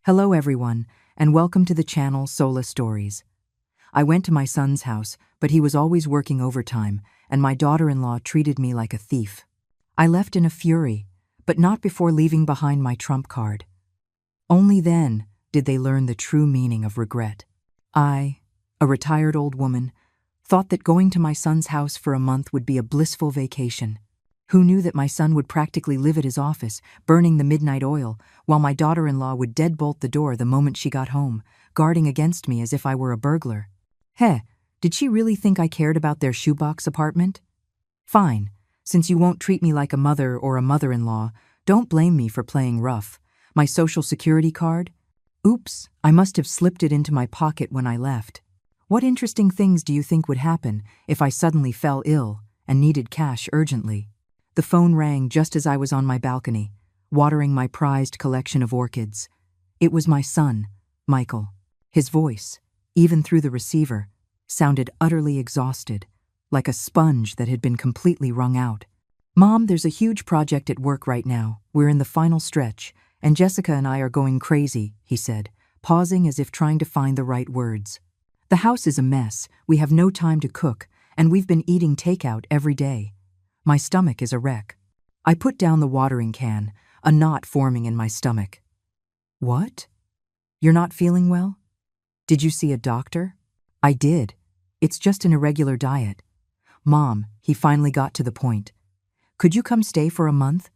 Hello everyone, and welcome to the channel Sola Stories. I went to my son's house, but he was always working overtime, and my daughter-in-law treated me like a thief. I left in a fury, but not before leaving behind my trump card. Only then did they learn the true meaning of regret. I, a retired old woman, thought that going to my son's house for a month would be a blissful vacation. Who knew that my son would practically live at his office, burning the midnight oil, while my daughter-in-law would deadbolt the door the moment she got home, guarding against me as if I were a burglar. Did she really think I cared about their shoebox apartment? Fine, since you won't treat me like a mother or a mother-in-law, don't blame me for playing rough. My social security card? Oops, I must have slipped it into my pocket when I left. What interesting things do you think would happen if I suddenly fell ill and needed cash urgently? The phone rang just as I was on my balcony, watering my prized collection of orchids. It was my son, Michael. His voice, even through the receiver, sounded utterly exhausted, like a sponge that had been completely wrung out. "Mom, there's a huge project at work right now. We're in the final stretch, and Jessica and I are going crazy," he said, pausing as if trying to find the right words. "The house is a mess, we have no time to cook, and we've been eating takeout every day. My stomach is a wreck." I put down the watering can, a knot forming in my stomach. "What? You're not feeling well? Did you see a doctor?" "I did. It's just an irregular diet." "Mom," he finally got to the point. "Could you come stay for a month?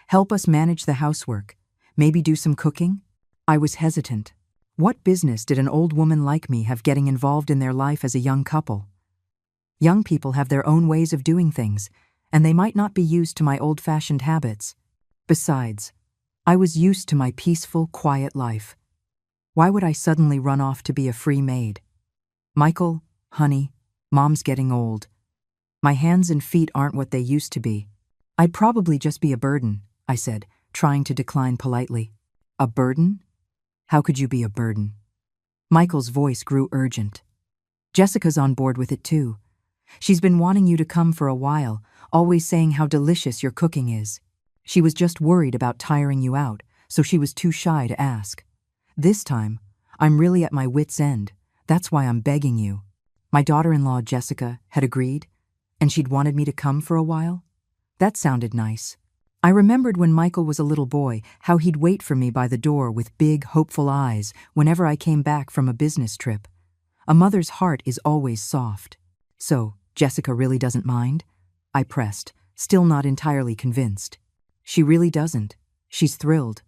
Help us manage the housework. Maybe do some cooking?" I was hesitant. What business did an old woman like me have getting involved in their life as a young couple? Young people have their own ways of doing things, and they might not be used to my old-fashioned habits. Besides, I was used to my peaceful, quiet life. Why would I suddenly run off to be a free maid? "Michael, honey, Mom's getting old. My hands and feet aren't what they used to be. I'd probably just be a burden," I said, trying to decline politely. "A burden? How could you be a burden?" Michael's voice grew urgent. "Jessica's on board with it too. She's been wanting you to come for a while, always saying how delicious your cooking is. She was just worried about tiring you out, so she was too shy to ask. This time, I'm really at my wit's end. That's why I'm begging you." My daughter-in-law, Jessica, had agreed, and she'd wanted me to come for a while. That sounded nice. I remembered when Michael was a little boy how he'd wait for me by the door with big, hopeful eyes whenever I came back from a business trip. A mother's heart is always soft. "So, Jessica really doesn't mind?" I pressed, still not entirely convinced. "She really doesn't. She's thrilled.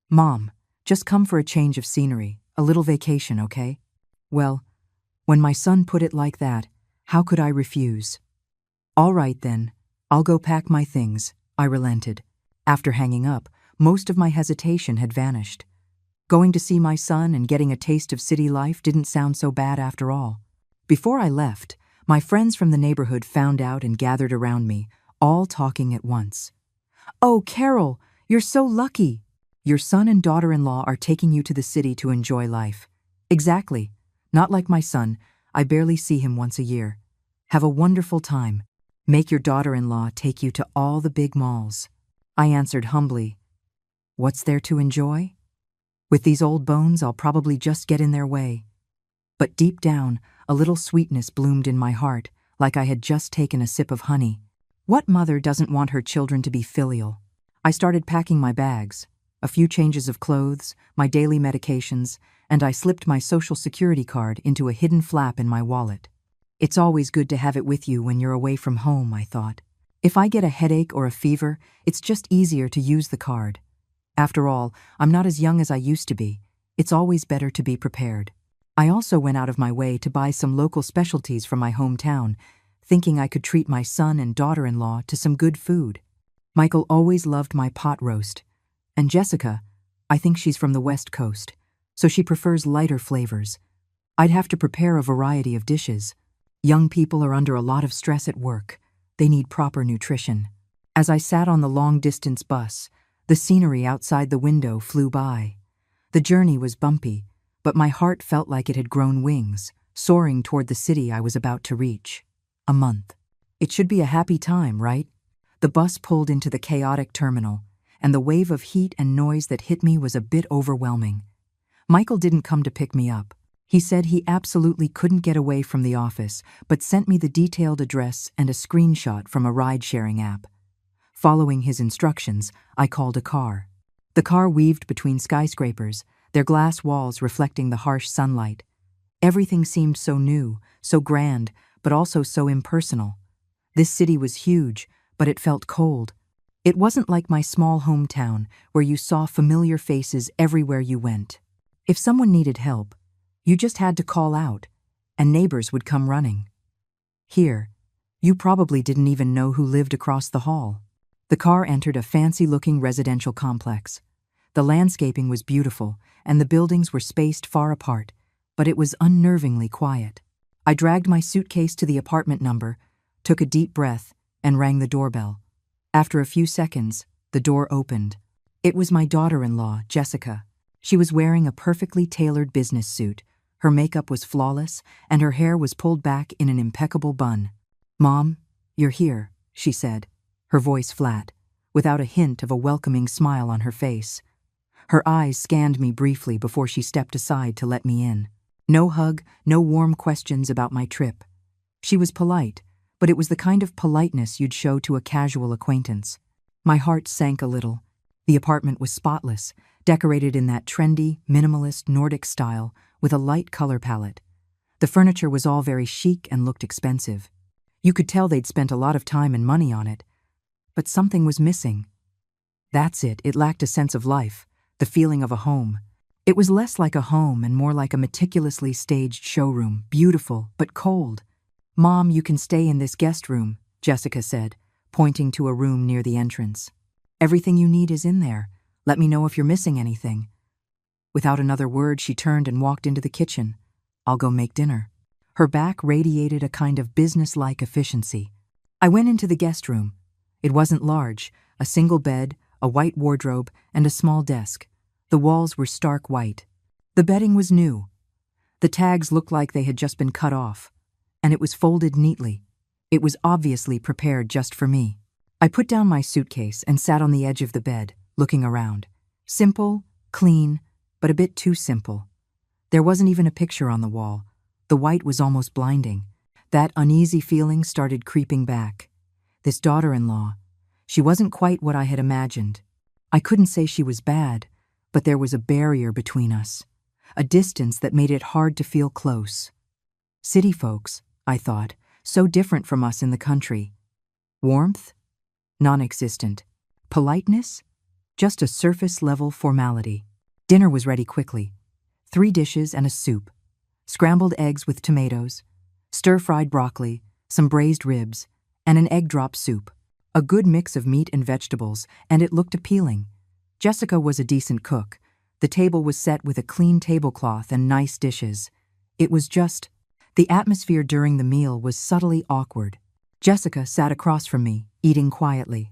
Mom, just come for a change of scenery, a little vacation, okay?" Well, when my son put it like that, how could I refuse? "All right then, I'll go pack my things," I relented. After hanging up, most of my hesitation had vanished. Going to see my son and getting a taste of city life didn't sound so bad after all. Before I left, my friends from the neighborhood found out and gathered around me, all talking at once. "Oh, Carol, you're so lucky. Your son and daughter-in-law are taking you to the city to enjoy life." "Exactly. Not like my son. I barely see him once a year." "Have a wonderful time. Make your daughter-in-law take you to all the big malls." I answered humbly, "What's there to enjoy? With these old bones, I'll probably just get in their way." But deep down, a little sweetness bloomed in my heart, like I had just taken a sip of honey. What mother doesn't want her children to be filial? I started packing my bags, a few changes of clothes, my daily medications, and I slipped my social security card into a hidden flap in my wallet. It's always good to have it with you when you're away from home, I thought. If I get a headache or a fever, it's just easier to use the card. After all, I'm not as young as I used to be. It's always better to be prepared. I also went out of my way to buy some local specialties from my hometown, thinking I could treat my son and daughter-in-law to some good food. Michael always loved my pot roast, and Jessica, I think she's from the West Coast, so she prefers lighter flavors. I'd have to prepare a variety of dishes. Young people are under a lot of stress at work. They need proper nutrition. As I sat on the long-distance bus, the scenery outside the window flew by. The journey was bumpy, but my heart felt like it had grown wings, soaring toward the city I was about to reach. A month. It should be a happy time, right? The bus pulled into the chaotic terminal, and the wave of heat and noise that hit me was a bit overwhelming. Michael didn't come to pick me up. He said he absolutely couldn't get away from the office, but sent me the detailed address and a screenshot from a ride-sharing app. Following his instructions, I called a car. The car weaved between skyscrapers, their glass walls reflecting the harsh sunlight. Everything seemed so new, so grand, but also so impersonal. This city was huge, but it felt cold. It wasn't like my small hometown, where you saw familiar faces everywhere you went. If someone needed help, you just had to call out, and neighbors would come running. Here, you probably didn't even know who lived across the hall. The car entered a fancy-looking residential complex. The landscaping was beautiful, and the buildings were spaced far apart, but it was unnervingly quiet. I dragged my suitcase to the apartment number, took a deep breath, and rang the doorbell. After a few seconds, the door opened. It was my daughter-in-law, Jessica. She was wearing a perfectly tailored business suit. Her makeup was flawless, and her hair was pulled back in an impeccable bun. "Mom, you're here," she said, her voice flat, without a hint of a welcoming smile on her face. Her eyes scanned me briefly before she stepped aside to let me in. No hug, no warm questions about my trip. She was polite, but it was the kind of politeness you'd show to a casual acquaintance. My heart sank a little. The apartment was spotless, decorated in that trendy, minimalist Nordic style with a light color palette. The furniture was all very chic and looked expensive. You could tell they'd spent a lot of time and money on it. But something was missing. That's it, it lacked a sense of life, the feeling of a home. It was less like a home and more like a meticulously staged showroom, beautiful but cold. "Mom, you can stay in this guest room," Jessica said, pointing to a room near the entrance. "Everything you need is in there. Let me know if you're missing anything." Without another word, she turned and walked into the kitchen. "I'll go make dinner." Her back radiated a kind of business-like efficiency. I went into the guest room. It wasn't large, a single bed, a white wardrobe, and a small desk. The walls were stark white. The bedding was new. The tags looked like they had just been cut off, and it was folded neatly. It was obviously prepared just for me. I put down my suitcase and sat on the edge of the bed, looking around. Simple, clean, but a bit too simple. There wasn't even a picture on the wall. The white was almost blinding. That uneasy feeling started creeping back. This daughter-in-law, she wasn't quite what I had imagined. I couldn't say she was bad, but there was a barrier between us, a distance that made it hard to feel close. City folks, I thought, so different from us in the country. Warmth? Non-existent. Politeness? Just a surface-level formality. Dinner was ready quickly. 3 dishes and a soup. Scrambled eggs with tomatoes, stir-fried broccoli, some braised ribs, and an egg drop soup. A good mix of meat and vegetables, and it looked appealing. Jessica was a decent cook. The table was set with a clean tablecloth and nice dishes. It was just... The atmosphere during the meal was subtly awkward. Jessica sat across from me, eating quietly.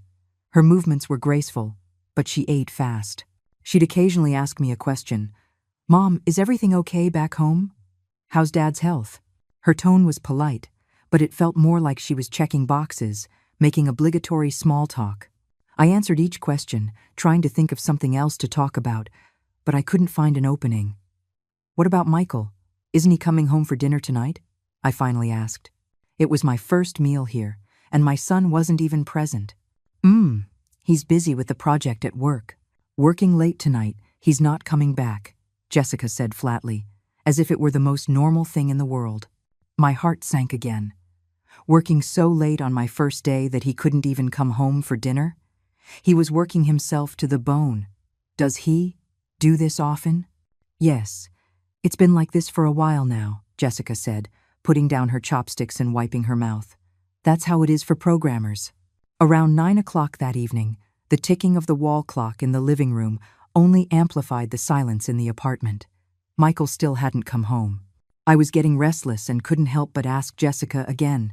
Her movements were graceful, but she ate fast. She'd occasionally ask me a question. "Mom, is everything okay back home? How's Dad's health?" Her tone was polite, but it felt more like she was checking boxes, making obligatory small talk. I answered each question, trying to think of something else to talk about, but I couldn't find an opening. "What about Michael? Isn't he coming home for dinner tonight?" I finally asked. It was my first meal here, and my son wasn't even present. He's busy with the project at work. Working late tonight, he's not coming back," Jessica said flatly, as if it were the most normal thing in the world. My heart sank again. Working so late on my first day that he couldn't even come home for dinner? He was working himself to the bone. Does he do this often? "Yes, it's been like this for a while now," Jessica said, putting down her chopsticks and wiping her mouth. "That's how it is for programmers." Around 9 o'clock that evening, the ticking of the wall clock in the living room only amplified the silence in the apartment. Michael still hadn't come home. I was getting restless and couldn't help but ask Jessica again,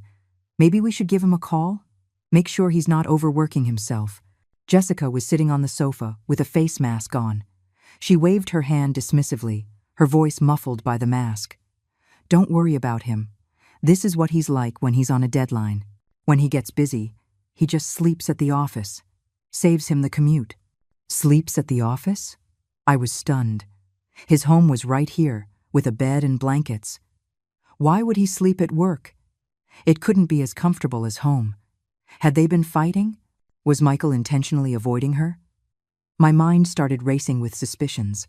"Maybe we should give him a call? Make sure he's not overworking himself." Jessica was sitting on the sofa with a face mask on. She waved her hand dismissively, her voice muffled by the mask. "Don't worry about him. This is what he's like when he's on a deadline. When he gets busy, he just sleeps at the office. Saves him the commute." "Sleeps at the office?" I was stunned. His home was right here, with a bed and blankets. Why would he sleep at work? It couldn't be as comfortable as home. Had they been fighting? Was Michael intentionally avoiding her? My mind started racing with suspicions.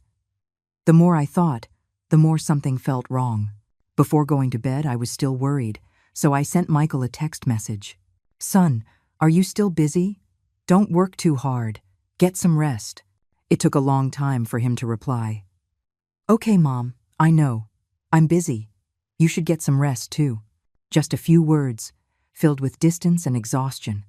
The more I thought, the more something felt wrong. Before going to bed, I was still worried, so I sent Michael a text message. "Son, are you still busy? Don't work too hard. Get some rest." It took a long time for him to reply. "Okay, Mom, I know. I'm busy. You should get some rest, too." Just a few words, filled with distance and exhaustion.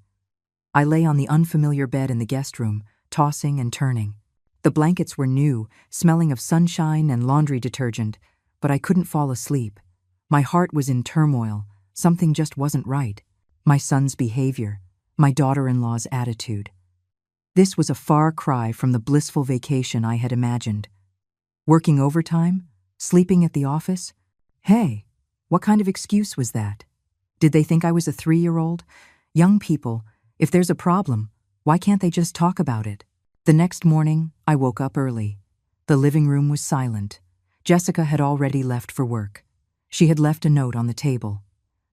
I lay on the unfamiliar bed in the guest room, tossing and turning. The blankets were new, smelling of sunshine and laundry detergent, but I couldn't fall asleep. My heart was in turmoil. Something just wasn't right. My son's behavior, my daughter-in-law's attitude. This was a far cry from the blissful vacation I had imagined. Working overtime? Sleeping at the office? Hey, what kind of excuse was that? Did they think I was a 3-year-old? Young people, if there's a problem, why can't they just talk about it? The next morning, I woke up early. The living room was silent. Jessica had already left for work. She had left a note on the table.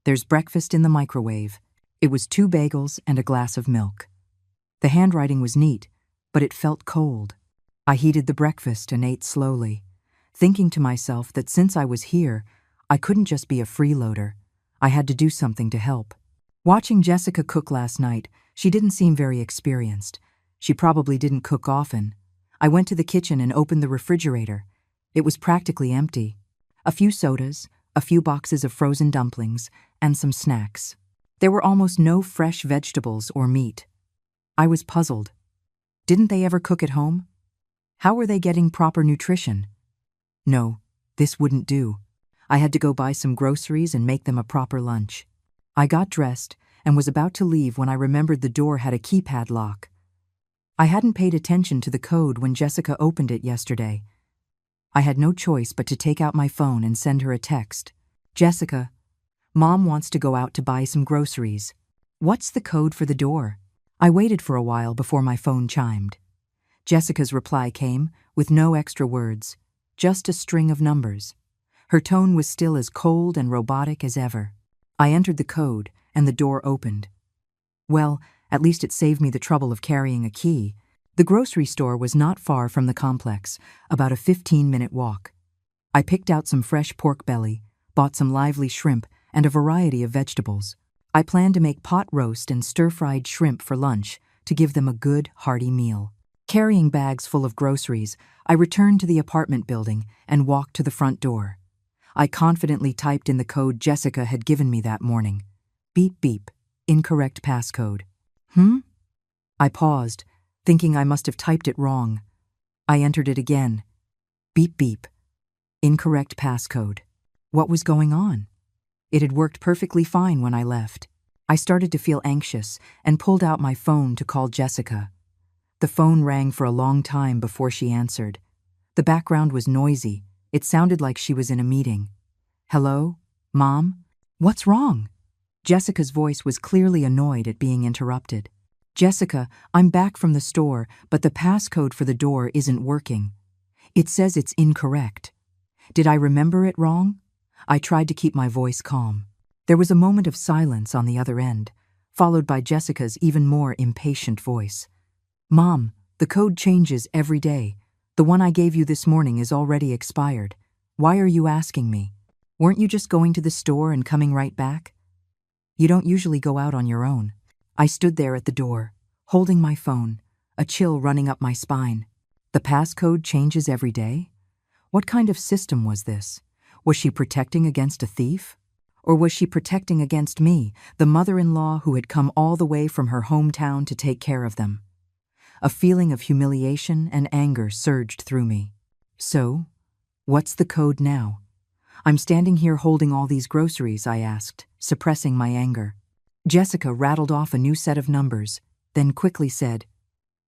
"There's breakfast in the microwave." It was 2 bagels and a glass of milk. The handwriting was neat, but it felt cold. I heated the breakfast and ate slowly, thinking to myself that since I was here, I couldn't just be a freeloader. I had to do something to help. Watching Jessica cook last night, she didn't seem very experienced. She probably didn't cook often. I went to the kitchen and opened the refrigerator. It was practically empty. A few sodas, a few boxes of frozen dumplings, and some snacks. There were almost no fresh vegetables or meat. I was puzzled. Didn't they ever cook at home? How were they getting proper nutrition? No, this wouldn't do. I had to go buy some groceries and make them a proper lunch. I got dressed and was about to leave when I remembered the door had a keypad lock. I hadn't paid attention to the code when Jessica opened it yesterday. I had no choice but to take out my phone and send her a text. "Jessica, Mom wants to go out to buy some groceries. What's the code for the door?" I waited for a while before my phone chimed. Jessica's reply came with no extra words, just a string of numbers. Her tone was still as cold and robotic as ever. I entered the code, and the door opened. Well, at least it saved me the trouble of carrying a key. The grocery store was not far from the complex, about a 15-minute walk. I picked out some fresh pork belly, bought some lively shrimp, and a variety of vegetables. I planned to make pot roast and stir-fried shrimp for lunch to give them a good, hearty meal. Carrying bags full of groceries, I returned to the apartment building and walked to the front door. I confidently typed in the code Jessica had given me that morning. Beep beep, incorrect passcode. I paused, thinking I must have typed it wrong. I entered it again. Beep beep, incorrect passcode. What was going on? It had worked perfectly fine when I left. I started to feel anxious and pulled out my phone to call Jessica. The phone rang for a long time before she answered. The background was noisy. It sounded like she was in a meeting. "Hello? Mom? What's wrong?" Jessica's voice was clearly annoyed at being interrupted. "Jessica, I'm back from the store, but the passcode for the door isn't working. It says it's incorrect. Did I remember it wrong?" I tried to keep my voice calm. There was a moment of silence on the other end, followed by Jessica's even more impatient voice. "Mom, the code changes every day. The one I gave you this morning is already expired. Why are you asking me? Weren't you just going to the store and coming right back? You don't usually go out on your own." I stood there at the door, holding my phone, a chill running up my spine. The passcode changes every day? What kind of system was this? Was she protecting against a thief? Or was she protecting against me, the mother-in-law who had come all the way from her hometown to take care of them? A feeling of humiliation and anger surged through me. So, what's the code now? "I'm standing here holding all these groceries," I asked, suppressing my anger. Jessica rattled off a new set of numbers, then quickly said,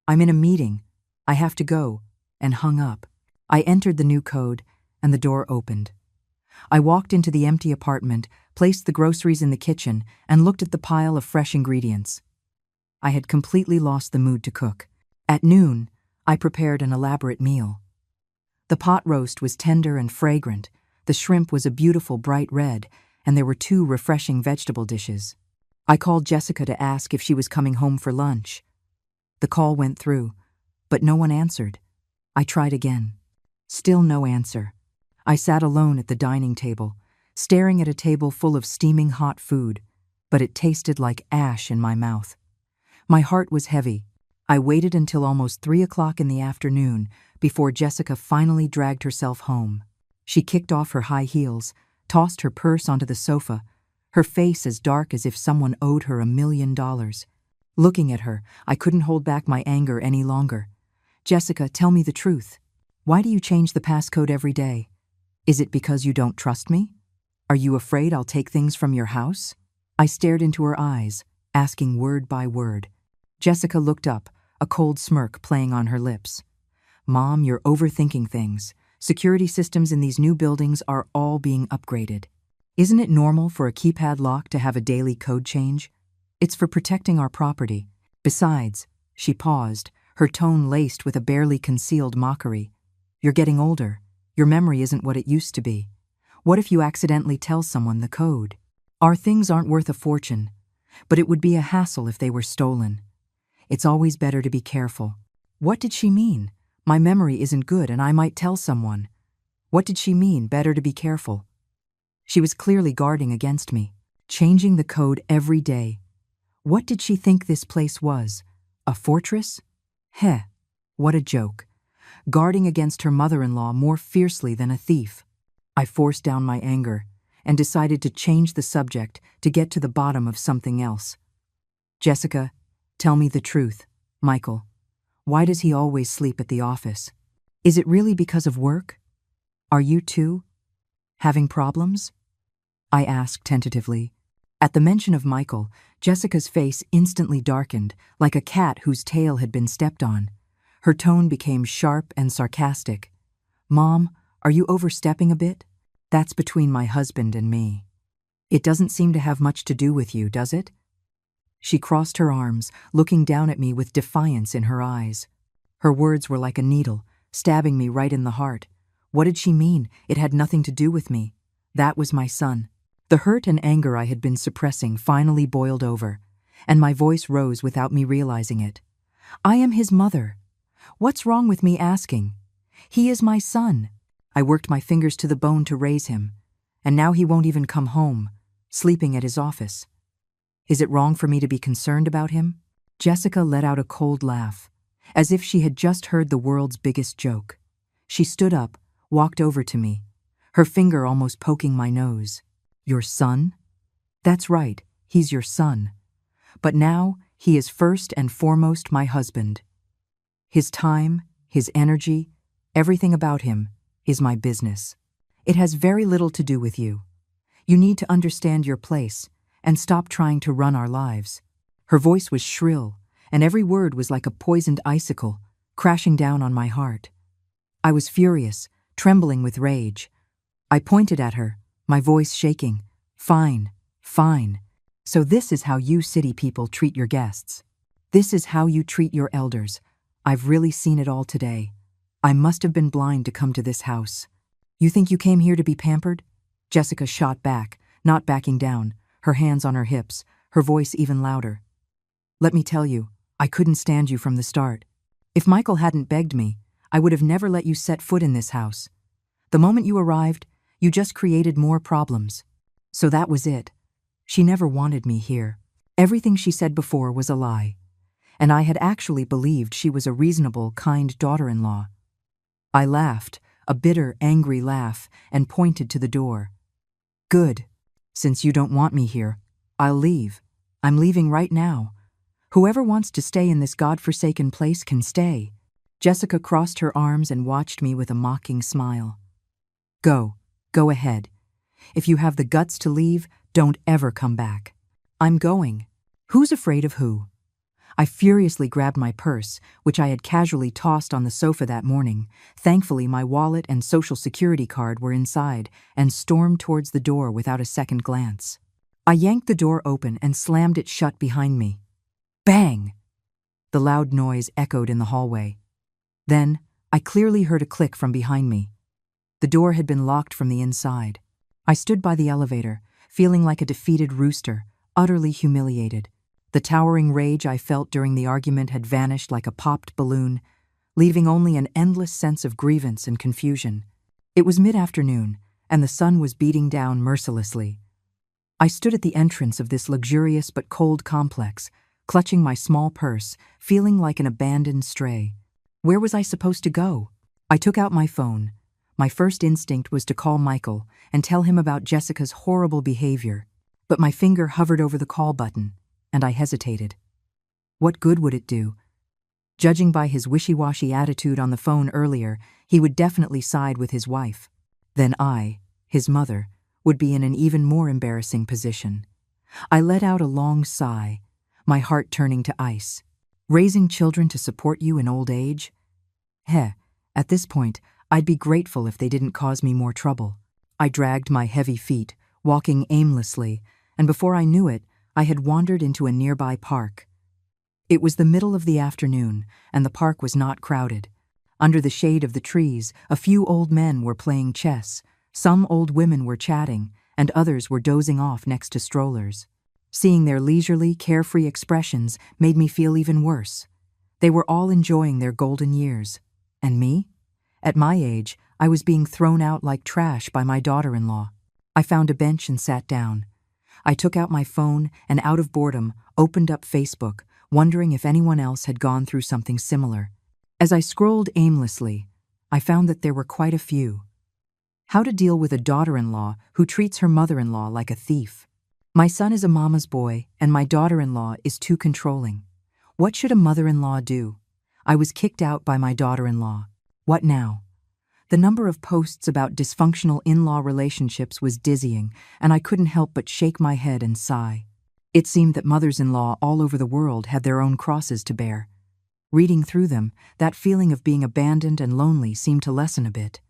"I'm in a meeting. I have to go," and hung up. I entered the new code, and the door opened. I walked into the empty apartment, placed the groceries in the kitchen, and looked at the pile of fresh ingredients. I had completely lost the mood to cook. At noon, I prepared an elaborate meal. The pot roast was tender and fragrant, the shrimp was a beautiful bright red, and there were 2 refreshing vegetable dishes. I called Jessica to ask if she was coming home for lunch. The call went through, but no one answered. I tried again. Still no answer. I sat alone at the dining table, staring at a table full of steaming hot food, but it tasted like ash in my mouth. My heart was heavy. I waited until almost 3 o'clock in the afternoon before Jessica finally dragged herself home. She kicked off her high heels, tossed her purse onto the sofa, her face as dark as if someone owed her $1 million. Looking at her, I couldn't hold back my anger any longer. Jessica, tell me the truth. Why do you change the passcode every day? Is it because you don't trust me? Are you afraid I'll take things from your house? I stared into her eyes, asking word by word. Jessica looked up, a cold smirk playing on her lips. Mom, you're overthinking things. Security systems in these new buildings are all being upgraded. Isn't it normal for a keypad lock to have a daily code change? It's for protecting our property. Besides, she paused, her tone laced with a barely concealed mockery. You're getting older. Your memory isn't what it used to be. What if you accidentally tell someone the code? Our things aren't worth a fortune, but it would be a hassle if they were stolen. It's always better to be careful. What did she mean? My memory isn't good and I might tell someone. What did she mean, better to be careful? She was clearly guarding against me, changing the code every day. What did she think this place was? A fortress? Heh, what a joke. Guarding against her mother-in-law more fiercely than a thief. I forced down my anger and decided to change the subject to get to the bottom of something else. Jessica, tell me the truth. Michael, why does he always sleep at the office? Is it really because of work? Are you too having problems? I asked tentatively. At the mention of Michael, Jessica's face instantly darkened, like a cat whose tail had been stepped on. Her tone became sharp and sarcastic. Mom, are you overstepping a bit? That's between my husband and me. It doesn't seem to have much to do with you, does it? She crossed her arms, looking down at me with defiance in her eyes. Her words were like a needle, stabbing me right in the heart. What did she mean? It had nothing to do with me. That was my son. The hurt and anger I had been suppressing finally boiled over, and my voice rose without me realizing it. I am his mother. What's wrong with me asking? He is my son. I worked my fingers to the bone to raise him, and now he won't even come home, sleeping at his office. Is it wrong for me to be concerned about him? Jessica let out a cold laugh, as if she had just heard the world's biggest joke. She stood up, walked over to me, her finger almost poking my nose. Your son? That's right, he's your son. But now he is first and foremost my husband. His time, his energy, everything about him is my business. It has very little to do with you. You need to understand your place and stop trying to run our lives. Her voice was shrill, and every word was like a poisoned icicle, crashing down on my heart. I was furious, trembling with rage. I pointed at her, my voice shaking. Fine, fine. So this is how you city people treat your guests. This is how you treat your elders. I've really seen it all today. I must have been blind to come to this house. You think you came here to be pampered? Jessica shot back, not backing down, her hands on her hips, her voice even louder. Let me tell you, I couldn't stand you from the start. If Michael hadn't begged me, I would have never let you set foot in this house. The moment you arrived, you just created more problems. So that was it. She never wanted me here. Everything she said before was a lie. And I had actually believed she was a reasonable, kind daughter-in-law. I laughed, a bitter, angry laugh, and pointed to the door. Good. Since you don't want me here, I'll leave. I'm leaving right now. Whoever wants to stay in this godforsaken place can stay. Jessica crossed her arms and watched me with a mocking smile. Go ahead. If you have the guts to leave, don't ever come back. I'm going. Who's afraid of who? I furiously grabbed my purse, which I had casually tossed on the sofa that morning. Thankfully, my wallet and social security card were inside, and stormed towards the door without a second glance. I yanked the door open and slammed it shut behind me. Bang! The loud noise echoed in the hallway. Then, I clearly heard a click from behind me. The door had been locked from the inside. I stood by the elevator, feeling like a defeated rooster, utterly humiliated. The towering rage I felt during the argument had vanished like a popped balloon, leaving only an endless sense of grievance and confusion. It was mid-afternoon, and the sun was beating down mercilessly. I stood at the entrance of this luxurious but cold complex, clutching my small purse, feeling like an abandoned stray. Where was I supposed to go? I took out my phone. My first instinct was to call Michael and tell him about Jessica's horrible behavior, but my finger hovered over the call button, and I hesitated. What good would it do? Judging by his wishy-washy attitude on the phone earlier, he would definitely side with his wife. Then I, his mother, would be in an even more embarrassing position. I let out a long sigh, my heart turning to ice. Raising children to support you in old age? At this point, I'd be grateful if they didn't cause me more trouble. I dragged my heavy feet, walking aimlessly, and before I knew it, I had wandered into a nearby park. It was the middle of the afternoon, and the park was not crowded. Under the shade of the trees, a few old men were playing chess, some old women were chatting, and others were dozing off next to strollers. Seeing their leisurely, carefree expressions made me feel even worse. They were all enjoying their golden years. And me? At my age, I was being thrown out like trash by my daughter-in-law. I found a bench and sat down. I took out my phone and, out of boredom, opened up Facebook, wondering if anyone else had gone through something similar. As I scrolled aimlessly, I found that there were quite a few. How to deal with a daughter-in-law who treats her mother-in-law like a thief. My son is a mama's boy, and my daughter-in-law is too controlling. What should a mother-in-law do? I was kicked out by my daughter-in-law. What now? The number of posts about dysfunctional in-law relationships was dizzying, and I couldn't help but shake my head and sigh. It seemed that mothers-in-law all over the world had their own crosses to bear. Reading through them, that feeling of being abandoned and lonely seemed to lessen a bit.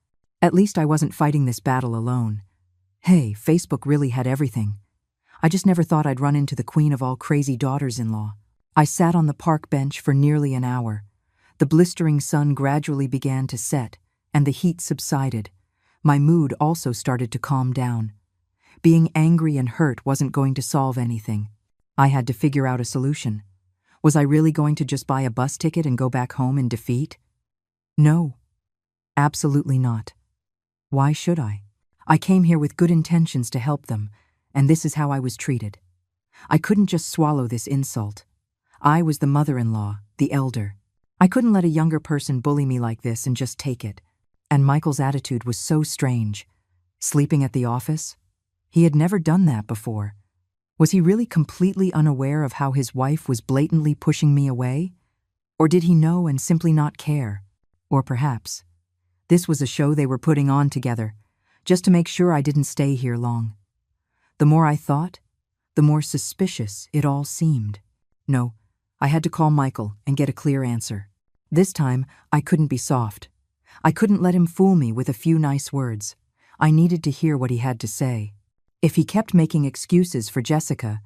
At least I wasn't fighting this battle alone. Hey, Facebook really had everything. I just never thought I'd run into the queen of all crazy daughters-in-law. I sat on the park bench for nearly an hour. The blistering sun gradually began to set, and the heat subsided. My mood also started to calm down. Being angry and hurt wasn't going to solve anything. I had to figure out a solution. Was I really going to just buy a bus ticket and go back home in defeat? No, absolutely not. Why should I? I came here with good intentions to help them, and this is how I was treated. I couldn't just swallow this insult. I was the mother-in-law, the elder. I couldn't let a younger person bully me like this and just take it. And Michael's attitude was so strange. Sleeping at the office? He had never done that before. Was he really completely unaware of how his wife was blatantly pushing me away? Or did he know and simply not care? Or perhaps this was a show they were putting on together, just to make sure I didn't stay here long. The more I thought, the more suspicious it all seemed. No, I had to call Michael and get a clear answer. This time, I couldn't be soft. I couldn't let him fool me with a few nice words. I needed to hear what he had to say. If he kept making excuses for Jessica,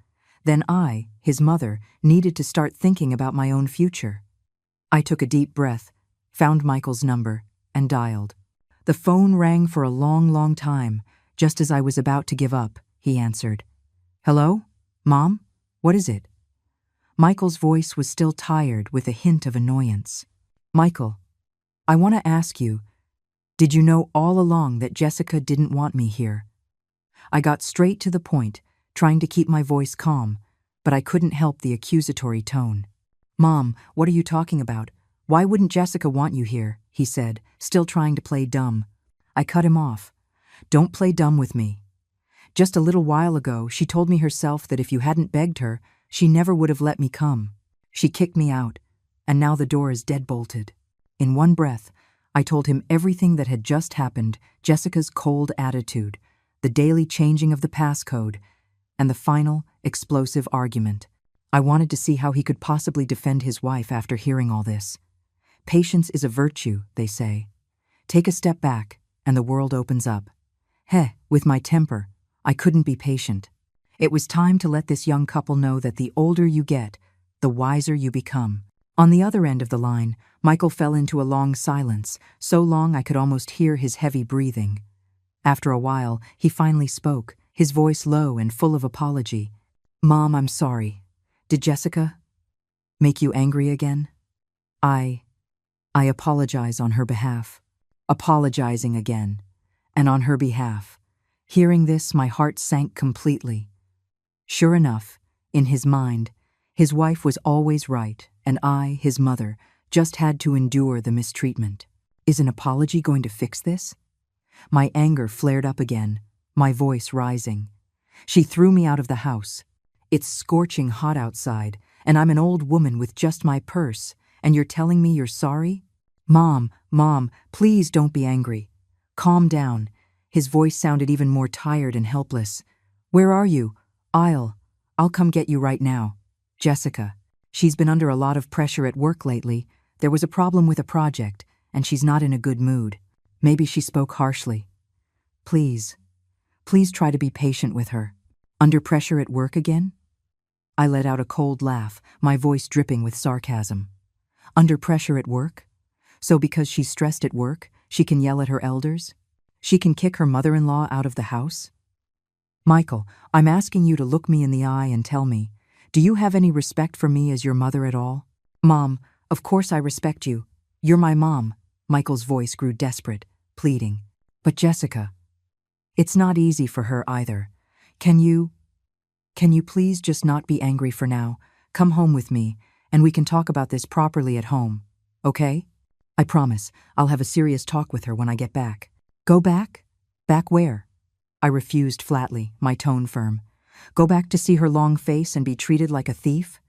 then I, his mother, needed to start thinking about my own future. I took a deep breath, found Michael's number, and dialed. The phone rang for a long, long time. Just as I was about to give up, he answered. Hello? Mom? What is it? Michael's voice was still tired with a hint of annoyance. Michael, I want to ask you, did you know all along that Jessica didn't want me here? I got straight to the point, trying to keep my voice calm, but I couldn't help the accusatory tone. Mom, what are you talking about? Why wouldn't Jessica want you here? He said, still trying to play dumb. I cut him off. Don't play dumb with me. Just a little while ago, she told me herself that if you hadn't begged her, she never would have let me come. She kicked me out, and now the door is dead-bolted. In one breath, I told him everything that had just happened, Jessica's cold attitude, the daily changing of the passcode, and the final, explosive argument. I wanted to see how he could possibly defend his wife after hearing all this. Patience is a virtue, they say. Take a step back, and the world opens up. With my temper, I couldn't be patient. It was time to let this young couple know that the older you get, the wiser you become. On the other end of the line, Michael fell into a long silence, so long I could almost hear his heavy breathing. After a while, he finally spoke, his voice low and full of apology. "Mom, I'm sorry. Did Jessica make you angry again? I apologize on her behalf." Apologizing again, and on her behalf. Hearing this, my heart sank completely. Sure enough, in his mind, his wife was always right, and I, his mother, just had to endure the mistreatment. Is an apology going to fix this? My anger flared up again, my voice rising. She threw me out of the house. It's scorching hot outside, and I'm an old woman with just my purse, and you're telling me you're sorry? Mom, please don't be angry. Calm down. His voice sounded even more tired and helpless. Where are you? I'll come get you right now. Jessica. She's been under a lot of pressure at work lately. There was a problem with a project, and she's not in a good mood. Maybe she spoke harshly. Please try to be patient with her. Under pressure at work again? I let out a cold laugh, my voice dripping with sarcasm. Under pressure at work? So because she's stressed at work, she can yell at her elders? She can kick her mother-in-law out of the house? Michael, I'm asking you to look me in the eye and tell me, do you have any respect for me as your mother at all? Mom, of course I respect you. You're my mom. Michael's voice grew desperate, pleading. But Jessica, it's not easy for her either. Can you please just not be angry for now? Come home with me, and we can talk about this properly at home, okay? I promise, I'll have a serious talk with her when I get back. Go back? Back where? I refused flatly, my tone firm. Go back to see her long face and be treated like a thief?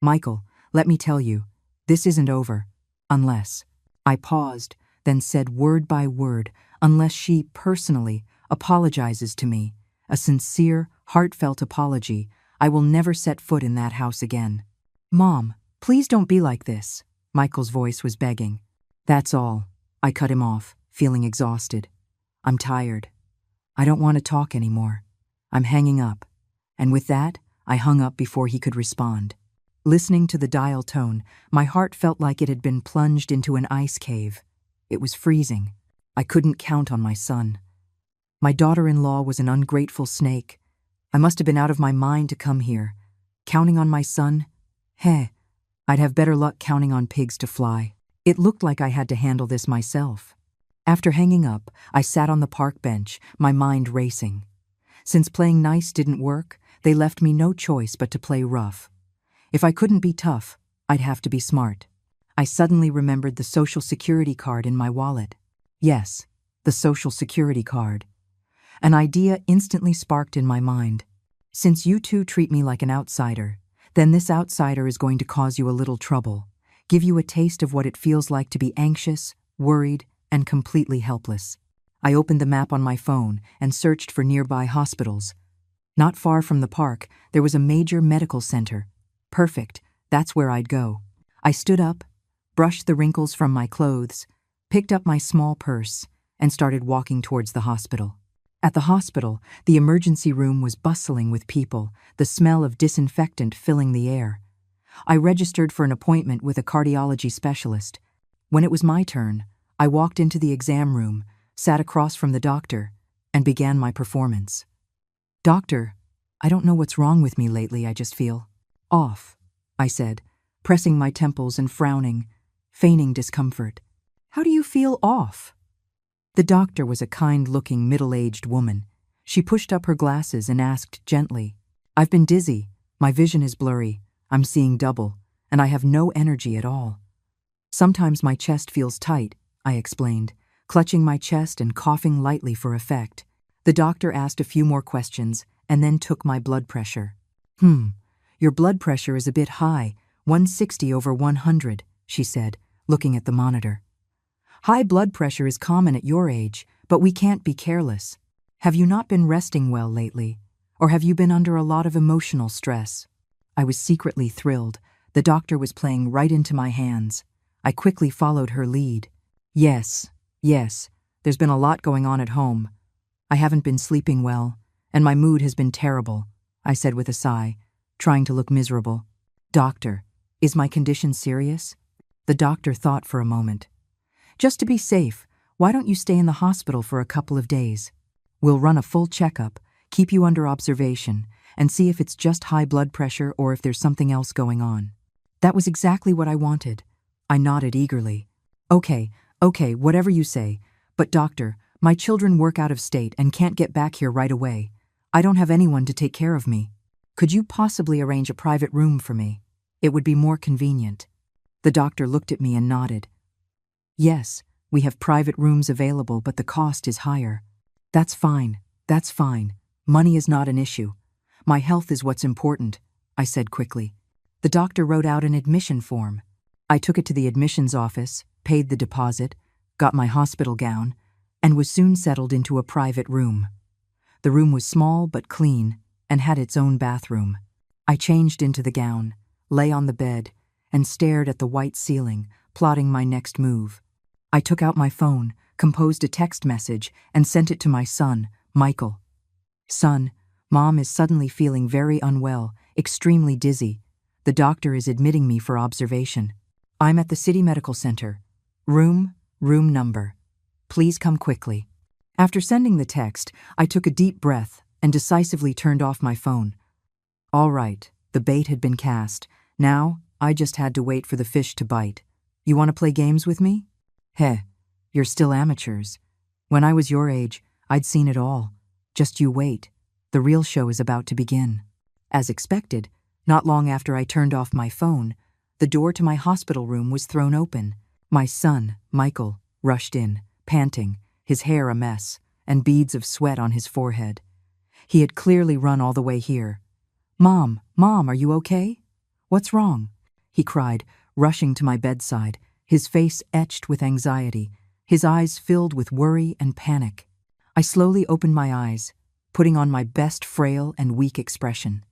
Michael, let me tell you, this isn't over. Unless. I paused, then said word by word, unless she, personally, apologizes to me. A sincere, heartfelt apology. I will never set foot in that house again. Mom, please don't be like this. Michael's voice was begging. That's all. I cut him off, feeling exhausted. I'm tired. I don't want to talk anymore. I'm hanging up. And with that, I hung up before he could respond. Listening to the dial tone, my heart felt like it had been plunged into an ice cave. It was freezing. I couldn't count on my son. My daughter-in-law was an ungrateful snake. I must have been out of my mind to come here. Counting on my son? I'd have better luck counting on pigs to fly. It looked like I had to handle this myself. After hanging up, I sat on the park bench, my mind racing. Since playing nice didn't work, they left me no choice but to play rough. If I couldn't be tough, I'd have to be smart. I suddenly remembered the Social Security card in my wallet. Yes, the Social Security card. An idea instantly sparked in my mind. Since you two treat me like an outsider, then this outsider is going to cause you a little trouble, give you a taste of what it feels like to be anxious, worried, and completely helpless. I opened the map on my phone and searched for nearby hospitals. Not far from the park, there was a major medical center. Perfect, that's where I'd go. I stood up, brushed the wrinkles from my clothes, picked up my small purse, and started walking towards the hospital. At the hospital, the emergency room was bustling with people, the smell of disinfectant filling the air. I registered for an appointment with a cardiology specialist. When it was my turn, I walked into the exam room, sat across from the doctor, and began my performance. Doctor, I don't know what's wrong with me lately, I just feel off, I said, pressing my temples and frowning, feigning discomfort. How do you feel off? The doctor was a kind-looking, middle-aged woman. She pushed up her glasses and asked gently, I've been dizzy, my vision is blurry, I'm seeing double, and I have no energy at all. Sometimes my chest feels tight, I explained, clutching my chest and coughing lightly for effect. The doctor asked a few more questions and then took my blood pressure. Your blood pressure is a bit high, 160/100, she said, looking at the monitor. High blood pressure is common at your age, but we can't be careless. Have you not been resting well lately? Or have you been under a lot of emotional stress? I was secretly thrilled. The doctor was playing right into my hands. I quickly followed her lead. Yes, there's been a lot going on at home. I haven't been sleeping well, and my mood has been terrible, I said with a sigh, trying to look miserable. Doctor, Is my condition serious? The doctor thought for a moment. Just to be safe, why don't you stay in the hospital for a couple of days? We'll run a full checkup, keep you under observation, and see if it's just high blood pressure or if there's something else going on. That was exactly what I wanted. I nodded eagerly. Okay, whatever you say. But doctor, my children work out of state and can't get back here right away. I don't have anyone to take care of me. Could you possibly arrange a private room for me? It would be more convenient. The doctor looked at me and nodded. Yes, we have private rooms available, but the cost is higher. That's fine. Money is not an issue. My health is what's important, I said quickly. The doctor wrote out an admission form. I took it to the admissions office, paid the deposit, got my hospital gown, and was soon settled into a private room. The room was small but clean and had its own bathroom. I changed into the gown, lay on the bed, and stared at the white ceiling, plotting my next move. I took out my phone, composed a text message, and sent it to my son, Michael. Son, Mom is suddenly feeling very unwell, extremely dizzy. The doctor is admitting me for observation. I'm at the City Medical Center. Room number. Please come quickly. After sending the text, I took a deep breath and decisively turned off my phone. All right, the bait had been cast. Now, I just had to wait for the fish to bite. You want to play games with me? Heh, you're still amateurs. When I was your age, I'd seen it all. Just you wait. The real show is about to begin. As expected, not long after I turned off my phone, the door to my hospital room was thrown open. My son, Michael, rushed in, panting, his hair a mess, and beads of sweat on his forehead. He had clearly run all the way here. Mom, are you okay? What's wrong? He cried, rushing to my bedside, his face etched with anxiety, his eyes filled with worry and panic. I slowly opened my eyes, putting on my best frail and weak expression.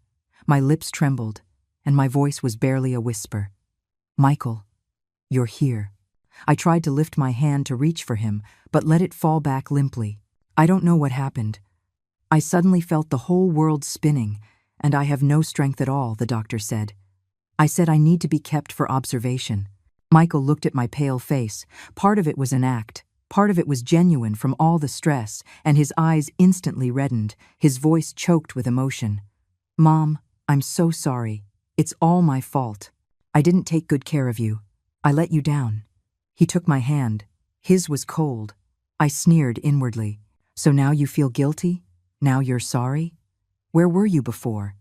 My lips trembled, and my voice was barely a whisper. Michael, you're here. I tried to lift my hand to reach for him, but let it fall back limply. I don't know what happened. I suddenly felt the whole world spinning, and I have no strength at all, the doctor said. I said I need to be kept for observation. Michael looked at my pale face. Part of it was an act. Part of it was genuine from all the stress, and his eyes instantly reddened, his voice choked with emotion. Mom, I'm so sorry. It's all my fault. I didn't take good care of you. I let you down. He took my hand. His was cold. I sneered inwardly. So now you feel guilty? Now you're sorry? Where were you before?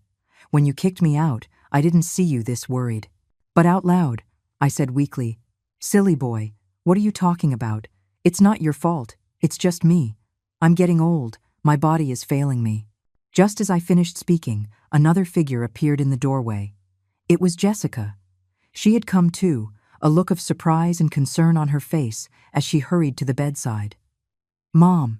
When you kicked me out, I didn't see you this worried. But out loud, I said weakly, Silly boy, what are you talking about? It's not your fault. It's just me. I'm getting old. My body is failing me. Just as I finished speaking, another figure appeared in the doorway. It was Jessica. She had come too, a look of surprise and concern on her face as she hurried to the bedside. Mom,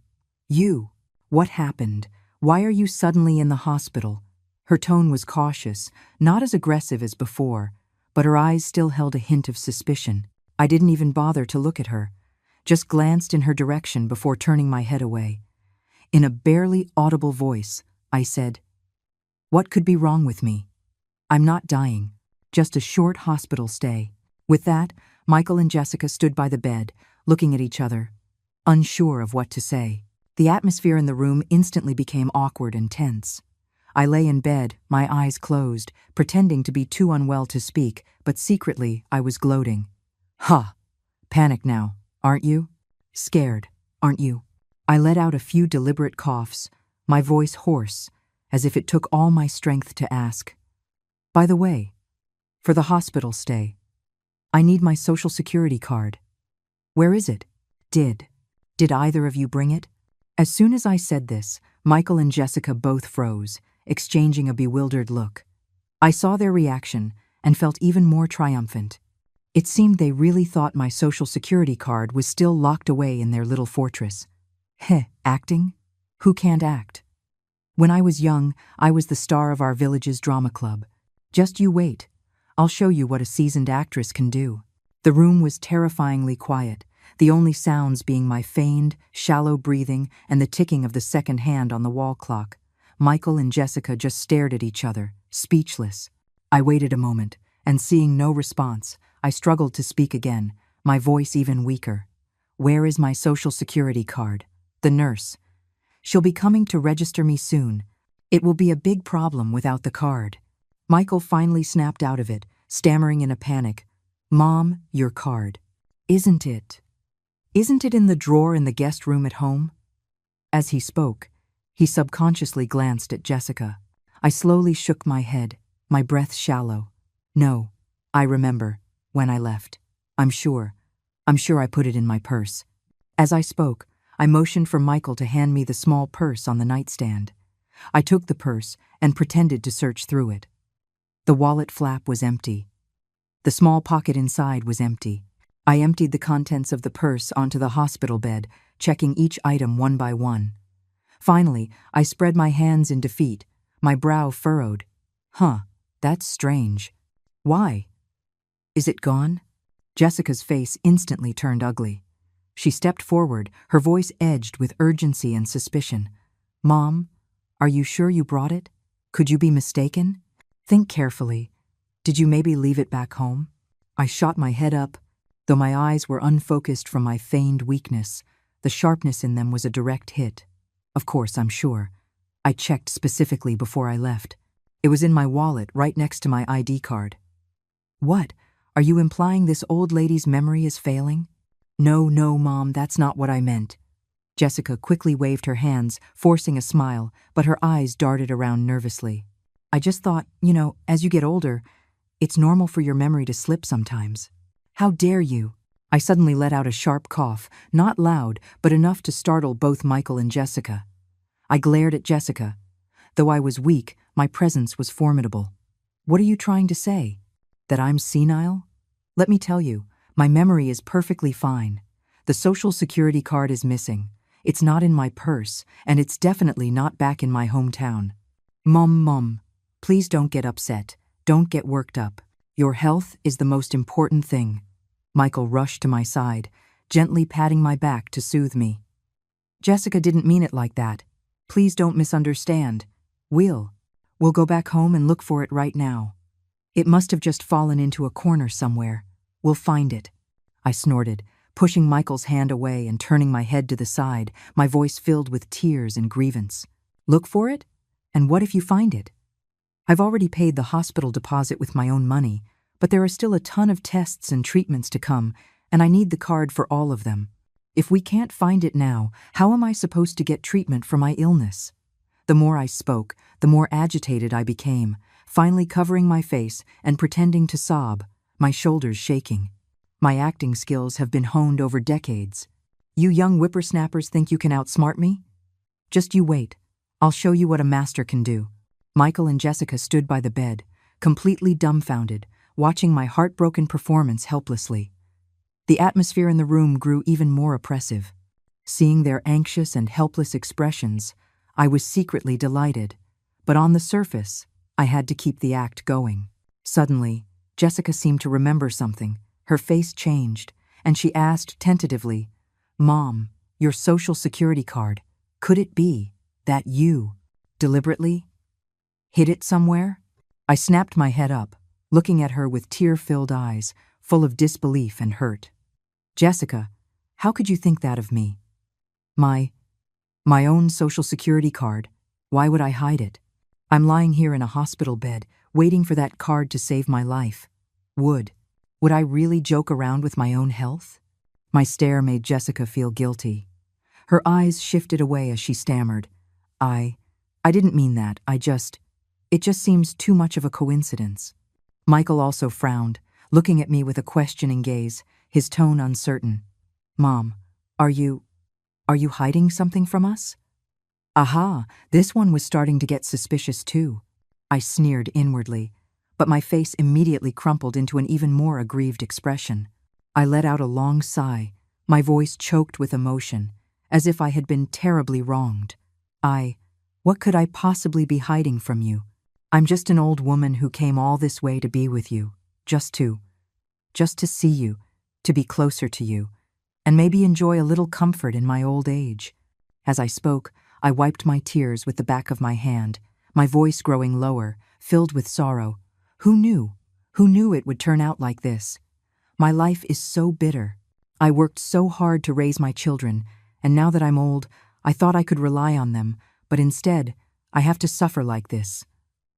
what happened? Why are you suddenly in the hospital? Her tone was cautious, not as aggressive as before, but her eyes still held a hint of suspicion. I didn't even bother to look at her, just glanced in her direction before turning my head away. In a barely audible voice, I said, What could be wrong with me? I'm not dying, just a short hospital stay. With that, Michael and Jessica stood by the bed, looking at each other, unsure of what to say. The atmosphere in the room instantly became awkward and tense. I lay in bed, my eyes closed, pretending to be too unwell to speak, but secretly I was gloating. Ha! Panicked now, aren't you? Scared, aren't you? I let out a few deliberate coughs, my voice hoarse, as if it took all my strength to ask. By the way, for the hospital stay, I need my Social Security card. Where is it? Did either of you bring it? As soon as I said this, Michael and Jessica both froze, exchanging a bewildered look. I saw their reaction and felt even more triumphant. It seemed they really thought my Social Security card was still locked away in their little fortress. Acting? Who can't act? When I was young, I was the star of our village's drama club. Just you wait. I'll show you what a seasoned actress can do. The room was terrifyingly quiet, the only sounds being my feigned, shallow breathing and the ticking of the second hand on the wall clock. Michael and Jessica just stared at each other, speechless. I waited a moment, and seeing no response, I struggled to speak again, my voice even weaker. "Where is my social security card?" "The nurse. She'll be coming to register me soon. It will be a big problem without the card." Michael finally snapped out of it, stammering in a panic. "Mom, your card. Isn't it? Isn't it in the drawer in the guest room at home?" As he spoke, he subconsciously glanced at Jessica. I slowly shook my head, my breath shallow. "No, I remember, when I left. I'm sure I put it in my purse." As I spoke, I motioned for Michael to hand me the small purse on the nightstand. I took the purse and pretended to search through it. The wallet flap was empty. The small pocket inside was empty. I emptied the contents of the purse onto the hospital bed, checking each item one by one. Finally, I spread my hands in defeat, my brow furrowed. That's strange. Why? Is it gone? Jessica's face instantly turned ugly. She stepped forward, her voice edged with urgency and suspicion. "Mom, are you sure you brought it? Could you be mistaken? Think carefully. Did you maybe leave it back home?" I shot my head up. Though my eyes were unfocused from my feigned weakness, the sharpness in them was a direct hit. Of course, I'm sure. I checked specifically before I left. It was in my wallet, right next to my ID card. "What? Are you implying this old lady's memory is failing?" No, Mom, that's not what I meant." Jessica quickly waved her hands, forcing a smile, but her eyes darted around nervously. "I just thought, as you get older, it's normal for your memory to slip sometimes." "How dare you?" I suddenly let out a sharp cough, not loud, but enough to startle both Michael and Jessica. I glared at Jessica. Though I was weak, my presence was formidable. "What are you trying to say? That I'm senile? Let me tell you, my memory is perfectly fine. The social security card is missing. It's not in my purse, and it's definitely not back in my hometown." Mom, please don't get upset. Don't get worked up. Your health is the most important thing." Michael rushed to my side, gently patting my back to soothe me. "Jessica didn't mean it like that. Please don't misunderstand. We'll go back home and look for it right now. It must have just fallen into a corner somewhere. We'll find it." I snorted, pushing Michael's hand away and turning my head to the side, my voice filled with tears and grievance. "Look for it? And what if you find it? I've already paid the hospital deposit with my own money, but there are still a ton of tests and treatments to come, and I need the card for all of them. If we can't find it now, how am I supposed to get treatment for my illness?" The more I spoke, the more agitated I became, finally covering my face and pretending to sob, my shoulders shaking. My acting skills have been honed over decades. You young whippersnappers think you can outsmart me? Just you wait. I'll show you what a master can do. Michael and Jessica stood by the bed, completely dumbfounded, watching my heartbroken performance helplessly. The atmosphere in the room grew even more oppressive. Seeing their anxious and helpless expressions, I was secretly delighted, but on the surface, I had to keep the act going. Suddenly, Jessica seemed to remember something. Her face changed, and she asked tentatively, "Mom, your social security card, could it be that you, deliberately, hid it somewhere?" I snapped my head up, looking at her with tear-filled eyes, full of disbelief and hurt. "Jessica, how could you think that of me? My own social security card, why would I hide it? I'm lying here in a hospital bed, waiting for that card to save my life. Would I really joke around with my own health?" My stare made Jessica feel guilty. Her eyes shifted away as she stammered, I didn't mean that, it just seems too much of a coincidence." Michael also frowned, looking at me with a questioning gaze, his tone uncertain. "Mom, are you hiding something from us?" Aha, this one was starting to get suspicious too. I sneered inwardly, but my face immediately crumpled into an even more aggrieved expression. I let out a long sigh, my voice choked with emotion, as if I had been terribly wronged. What could I possibly be hiding from you? I'm just an old woman who came all this way to be with you, just to see you, to be closer to you, and maybe enjoy a little comfort in my old age." As I spoke, I wiped my tears with the back of my hand, my voice growing lower, filled with sorrow. Who knew? Who knew it would turn out like this? My life is so bitter. I worked so hard to raise my children, and now that I'm old, I thought I could rely on them, but instead, I have to suffer like this.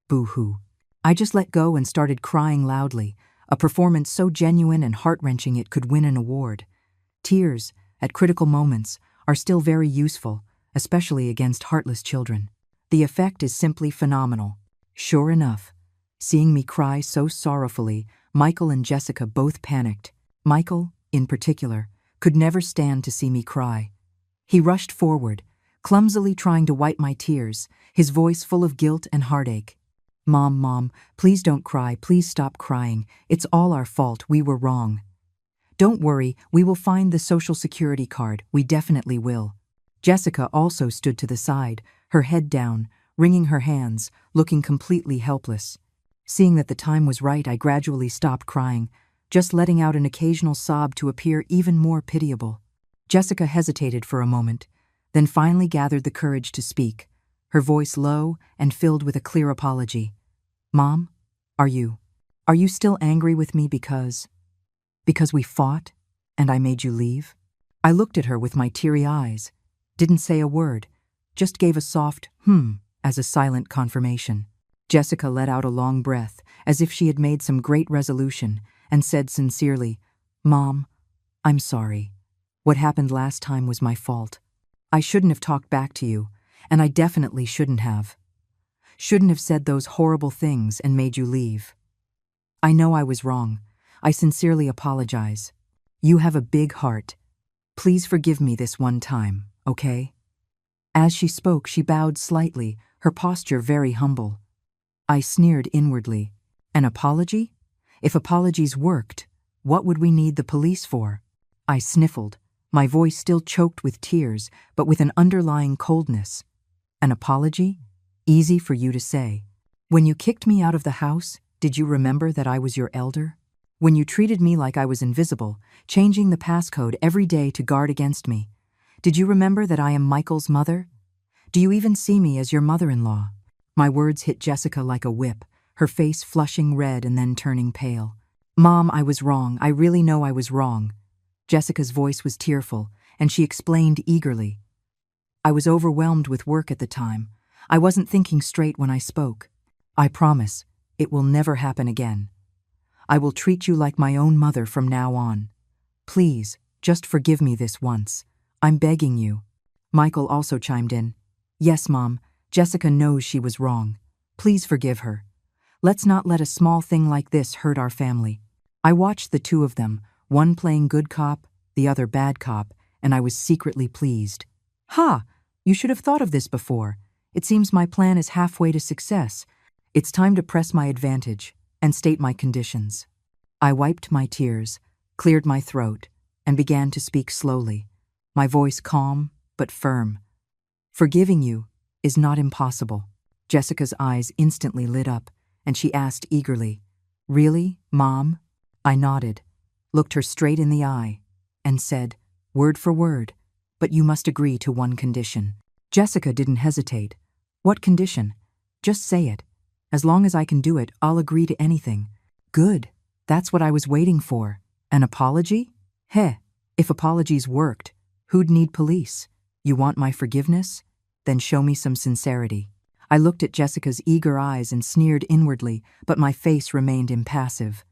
Boo-hoo. I just let go and started crying loudly, a performance so genuine and heart-wrenching it could win an award. Tears, at critical moments, are still very useful, especially against heartless children. The effect is simply phenomenal. Sure enough, seeing me cry so sorrowfully, Michael and Jessica both panicked. Michael, in particular, could never stand to see me cry. He rushed forward, clumsily trying to wipe my tears, his voice full of guilt and heartache. Mom, please don't cry, please stop crying. It's all our fault, we were wrong. Don't worry, we will find the Social Security card, we definitely will. Jessica also stood to the side, her head down, wringing her hands, looking completely helpless. Seeing that the time was right, I gradually stopped crying, just letting out an occasional sob to appear even more pitiable. Jessica hesitated for a moment, then finally gathered the courage to speak, her voice low and filled with a clear apology. Mom, are you still angry with me because we fought and I made you leave? I looked at her with my teary eyes, didn't say a word, just gave a soft as a silent confirmation. Jessica let out a long breath, as if she had made some great resolution, and said sincerely, Mom, I'm sorry. What happened last time was my fault. I shouldn't have talked back to you, and I definitely shouldn't have. Shouldn't have said those horrible things and made you leave. I know I was wrong. I sincerely apologize. You have a big heart. Please forgive me this one time, okay? As she spoke, she bowed slightly, her posture very humble. I sneered inwardly. An apology? If apologies worked, what would we need the police for? I sniffled, my voice still choked with tears, but with an underlying coldness. An apology? Easy for you to say. When you kicked me out of the house, did you remember that I was your elder? When you treated me like I was invisible, changing the passcode every day to guard against me, did you remember that I am Michael's mother? Do you even see me as your mother-in-law? My words hit Jessica like a whip, her face flushing red and then turning pale. Mom, I was wrong. I really know I was wrong. Jessica's voice was tearful, and she explained eagerly. I was overwhelmed with work at the time. I wasn't thinking straight when I spoke. I promise, it will never happen again. I will treat you like my own mother from now on. Please, just forgive me this once. I'm begging you. Michael also chimed in. Yes, Mom, Jessica knows she was wrong. Please forgive her. Let's not let a small thing like this hurt our family. I watched the two of them, one playing good cop, the other bad cop, and I was secretly pleased. Ha! You should have thought of this before. It seems my plan is halfway to success. It's time to press my advantage and state my conditions. I wiped my tears, cleared my throat, and began to speak slowly, my voice calm but firm. Forgiving you is not impossible. Jessica's eyes instantly lit up, and she asked eagerly, Really, Mom? I nodded, looked her straight in the eye, and said, word for word, but you must agree to one condition. Jessica didn't hesitate. What condition? Just say it. As long as I can do it, I'll agree to anything. Good. That's what I was waiting for. An apology? Heh, if apologies worked, who'd need police? You want my forgiveness? Then show me some sincerity. I looked at Jessica's eager eyes and sneered inwardly, but my face remained impassive.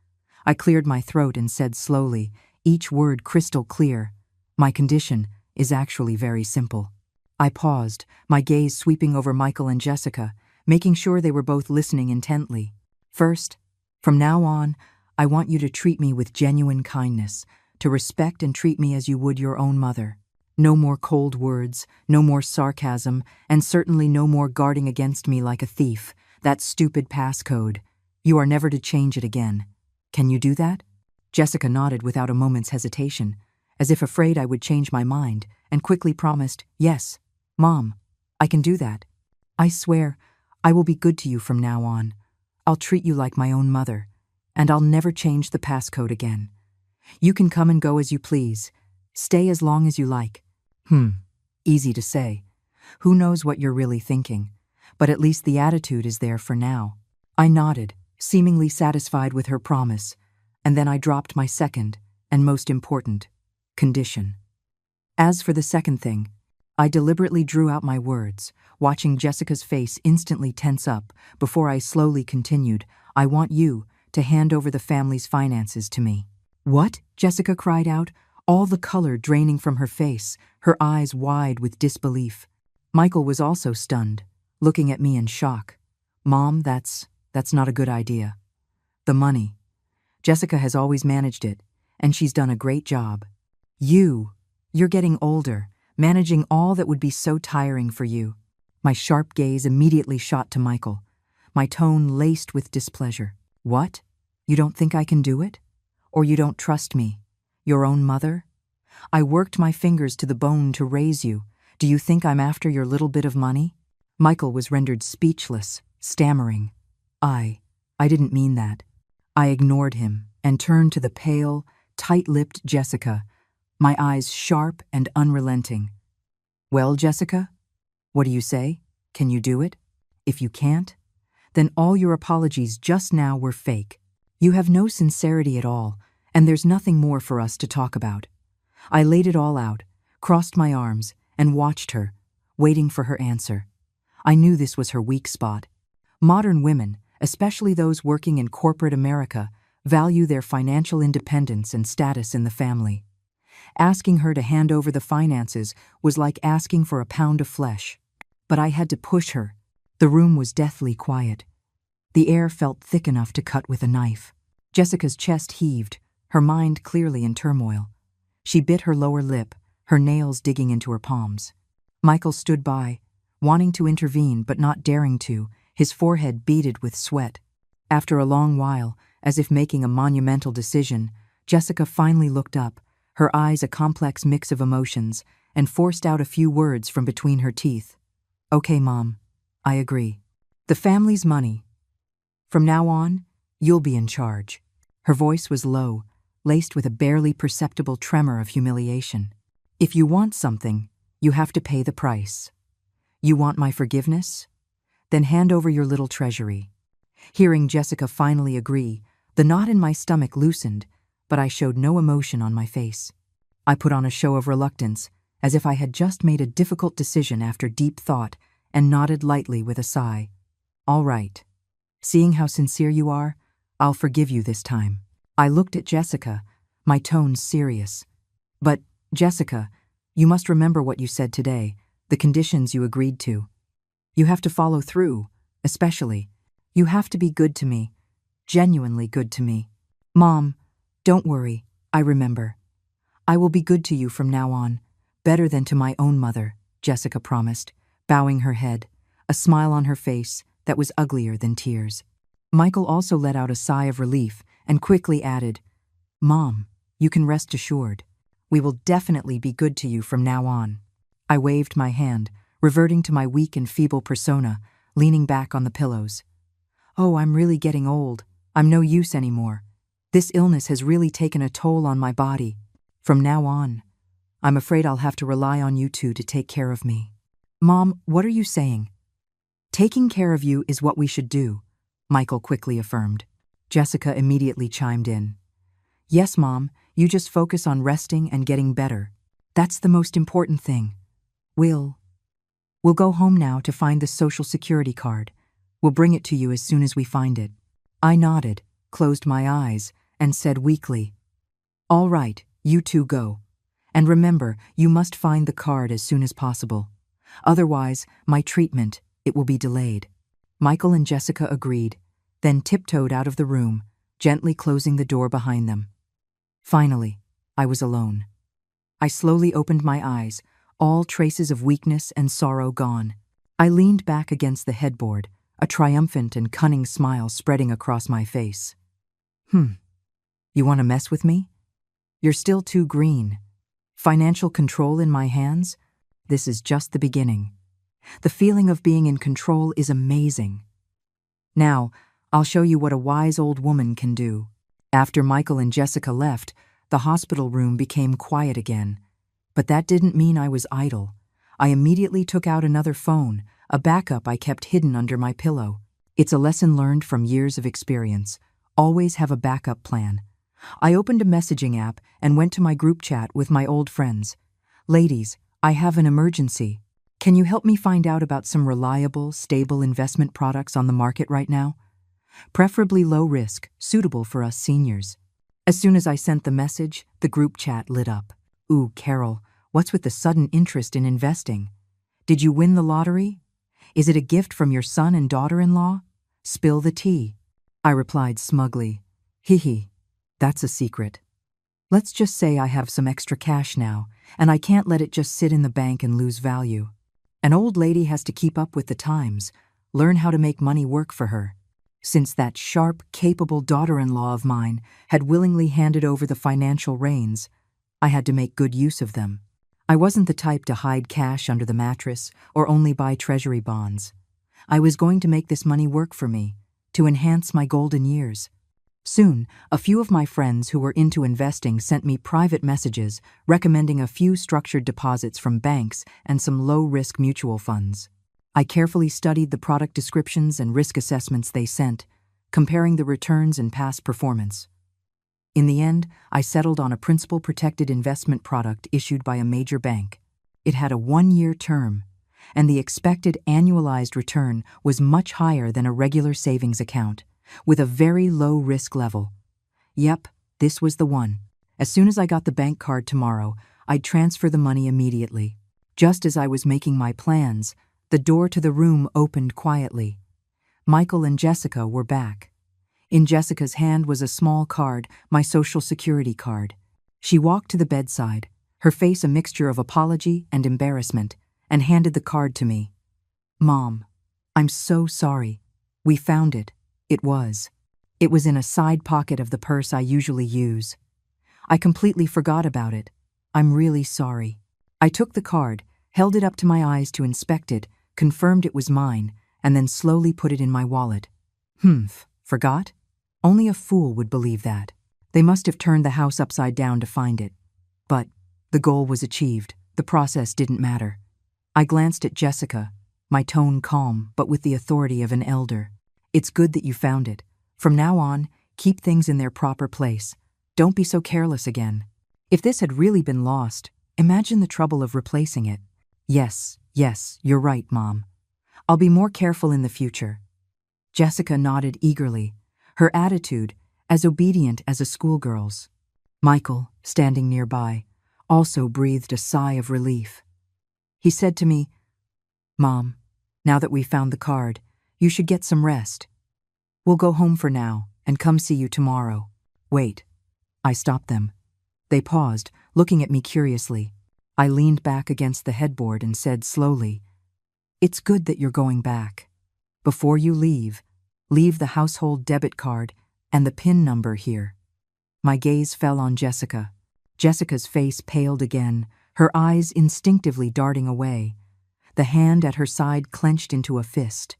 I cleared my throat and said slowly, each word crystal clear, my condition is actually very simple. I paused, my gaze sweeping over Michael and Jessica, making sure they were both listening intently. First, from now on, I want you to treat me with genuine kindness, to respect and treat me as you would your own mother. No more cold words, no more sarcasm, and certainly no more guarding against me like a thief, that stupid passcode. You are never to change it again. Can you do that? Jessica nodded without a moment's hesitation, as if afraid I would change my mind, and quickly promised, Yes, Mom, I can do that. I swear, I will be good to you from now on. I'll treat you like my own mother, and I'll never change the passcode again. You can come and go as you please. Stay as long as you like. Easy to say. Who knows what you're really thinking? But at least the attitude is there for now. I nodded, seemingly satisfied with her promise, and then I dropped my second, and most important, condition. As for the second thing, I deliberately drew out my words, watching Jessica's face instantly tense up before I slowly continued, I want you to hand over the family's finances to me. What? Jessica cried out, all the color draining from her face, her eyes wide with disbelief. Michael was also stunned, looking at me in shock. Mom, that's not a good idea. The money. Jessica has always managed it, and she's done a great job. You're getting older, managing all that would be so tiring for you. My sharp gaze immediately shot to Michael, my tone laced with displeasure. What? You don't think I can do it? Or you don't trust me? Your own mother? I worked my fingers to the bone to raise you. Do you think I'm after your little bit of money? Michael was rendered speechless, stammering. I didn't mean that. I ignored him and turned to the pale, tight-lipped Jessica, my eyes sharp and unrelenting. Well, Jessica, what do you say? Can you do it? If you can't, then all your apologies just now were fake. You have no sincerity at all, and there's nothing more for us to talk about. I laid it all out, crossed my arms, and watched her, waiting for her answer. I knew this was her weak spot. Modern women, especially those working in corporate America, value their financial independence and status in the family. Asking her to hand over the finances was like asking for a pound of flesh. But I had to push her. The room was deathly quiet. The air felt thick enough to cut with a knife. Jessica's chest heaved, her mind clearly in turmoil. She bit her lower lip, her nails digging into her palms. Michael stood by, wanting to intervene but not daring to, his forehead beaded with sweat. After a long while, as if making a monumental decision, Jessica finally looked up, her eyes a complex mix of emotions, and forced out a few words from between her teeth. Okay, Mom, I agree. The family's money. From now on, you'll be in charge. Her voice was low, laced with a barely perceptible tremor of humiliation. If you want something, you have to pay the price. You want my forgiveness? Then hand over your little treasury. Hearing Jessica finally agree, the knot in my stomach loosened, but I showed no emotion on my face. I put on a show of reluctance, as if I had just made a difficult decision after deep thought, and nodded lightly with a sigh. All right. Seeing how sincere you are, I'll forgive you this time. I looked at Jessica, my tone serious. But, Jessica, you must remember what you said today, the conditions you agreed to. You have to follow through, especially. You have to be good to me, genuinely good to me. Mom, don't worry, I remember. I will be good to you from now on, better than to my own mother, Jessica promised, bowing her head, a smile on her face that was uglier than tears. Michael also let out a sigh of relief and quickly added, Mom, you can rest assured. We will definitely be good to you from now on. I waved my hand, reverting to my weak and feeble persona, leaning back on the pillows. Oh, I'm really getting old. I'm no use anymore. This illness has really taken a toll on my body. From now on, I'm afraid I'll have to rely on you two to take care of me. Mom, what are you saying? Taking care of you is what we should do, Michael quickly affirmed. Jessica immediately chimed in. Yes, Mom, you just focus on resting and getting better. That's the most important thing. We'll go home now to find the Social Security card. We'll bring it to you as soon as we find it. I nodded, closed my eyes, and said weakly, All right, you two go. And remember, you must find the card as soon as possible. Otherwise, my treatment, it will be delayed. Michael and Jessica agreed, then tiptoed out of the room, gently closing the door behind them. Finally, I was alone. I slowly opened my eyes, all traces of weakness and sorrow gone. I leaned back against the headboard, a triumphant and cunning smile spreading across my face. You want to mess with me? You're still too green. Financial control in my hands? This is just the beginning. The feeling of being in control is amazing. Now, I'll show you what a wise old woman can do. After Michael and Jessica left, the hospital room became quiet again. But that didn't mean I was idle. I immediately took out another phone, a backup I kept hidden under my pillow. It's a lesson learned from years of experience. Always have a backup plan. I opened a messaging app and went to my group chat with my old friends. Ladies, I have an emergency. Can you help me find out about some reliable, stable investment products on the market right now? Preferably low risk, suitable for us seniors. As soon as I sent the message, the group chat lit up. Ooh, Carol, what's with the sudden interest in investing? Did you win the lottery? Is it a gift from your son and daughter-in-law? Spill the tea. I replied smugly, hee, that's a secret. Let's just say I have some extra cash now, and I can't let it just sit in the bank and lose value. An old lady has to keep up with the times, learn how to make money work for her. Since that sharp, capable daughter-in-law of mine had willingly handed over the financial reins, I had to make good use of them. I wasn't the type to hide cash under the mattress or only buy treasury bonds. I was going to make this money work for me, to enhance my golden years. Soon, a few of my friends who were into investing sent me private messages recommending a few structured deposits from banks and some low-risk mutual funds. I carefully studied the product descriptions and risk assessments they sent, comparing the returns and past performance. In the end, I settled on a principal-protected investment product issued by a major bank. It had a 1-year term, and the expected annualized return was much higher than a regular savings account, with a very low risk level. Yep, this was the one. As soon as I got the bank card tomorrow, I'd transfer the money immediately. Just as I was making my plans, the door to the room opened quietly. Michael and Jessica were back. In Jessica's hand was a small card, my Social Security card. She walked to the bedside, her face a mixture of apology and embarrassment, and handed the card to me. Mom, I'm so sorry. We found it. It was in a side pocket of the purse I usually use. I completely forgot about it. I'm really sorry. I took the card, held it up to my eyes to inspect it, confirmed it was mine, and then slowly put it in my wallet. Forgot? Only a fool would believe that. They must have turned the house upside down to find it. But the goal was achieved. The process didn't matter. I glanced at Jessica, my tone calm, but with the authority of an elder. It's good that you found it. From now on, keep things in their proper place. Don't be so careless again. If this had really been lost, imagine the trouble of replacing it. Yes, you're right, Mom. I'll be more careful in the future. Jessica nodded eagerly, her attitude as obedient as a schoolgirl's. Michael, standing nearby, also breathed a sigh of relief. He said to me, Mom, now that we've found the card, you should get some rest. We'll go home for now and come see you tomorrow. Wait. I stopped them. They paused, looking at me curiously. I leaned back against the headboard and said slowly, It's good that you're going back. Before you leave the household debit card and the PIN number here. My gaze fell on Jessica. Jessica's face paled again, her eyes instinctively darting away. The hand at her side clenched into a fist.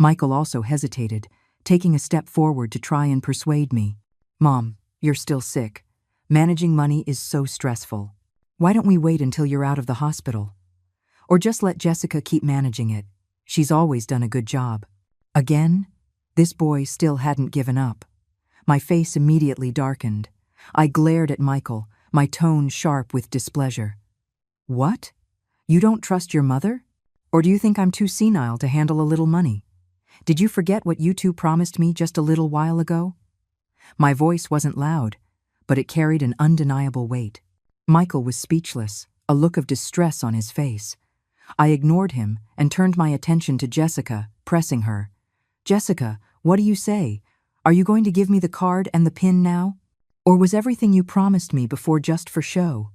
Michael also hesitated, taking a step forward to try and persuade me. Mom, you're still sick. Managing money is so stressful. Why don't we wait until you're out of the hospital? Or just let Jessica keep managing it. She's always done a good job. Again? This boy still hadn't given up. My face immediately darkened. I glared at Michael, my tone sharp with displeasure. What? You don't trust your mother? Or do you think I'm too senile to handle a little money? Did you forget what you two promised me just a little while ago? My voice wasn't loud, but it carried an undeniable weight. Michael was speechless, a look of distress on his face. I ignored him and turned my attention to Jessica, pressing her. Jessica, what do you say? Are you going to give me the card and the PIN now? Or was everything you promised me before just for show?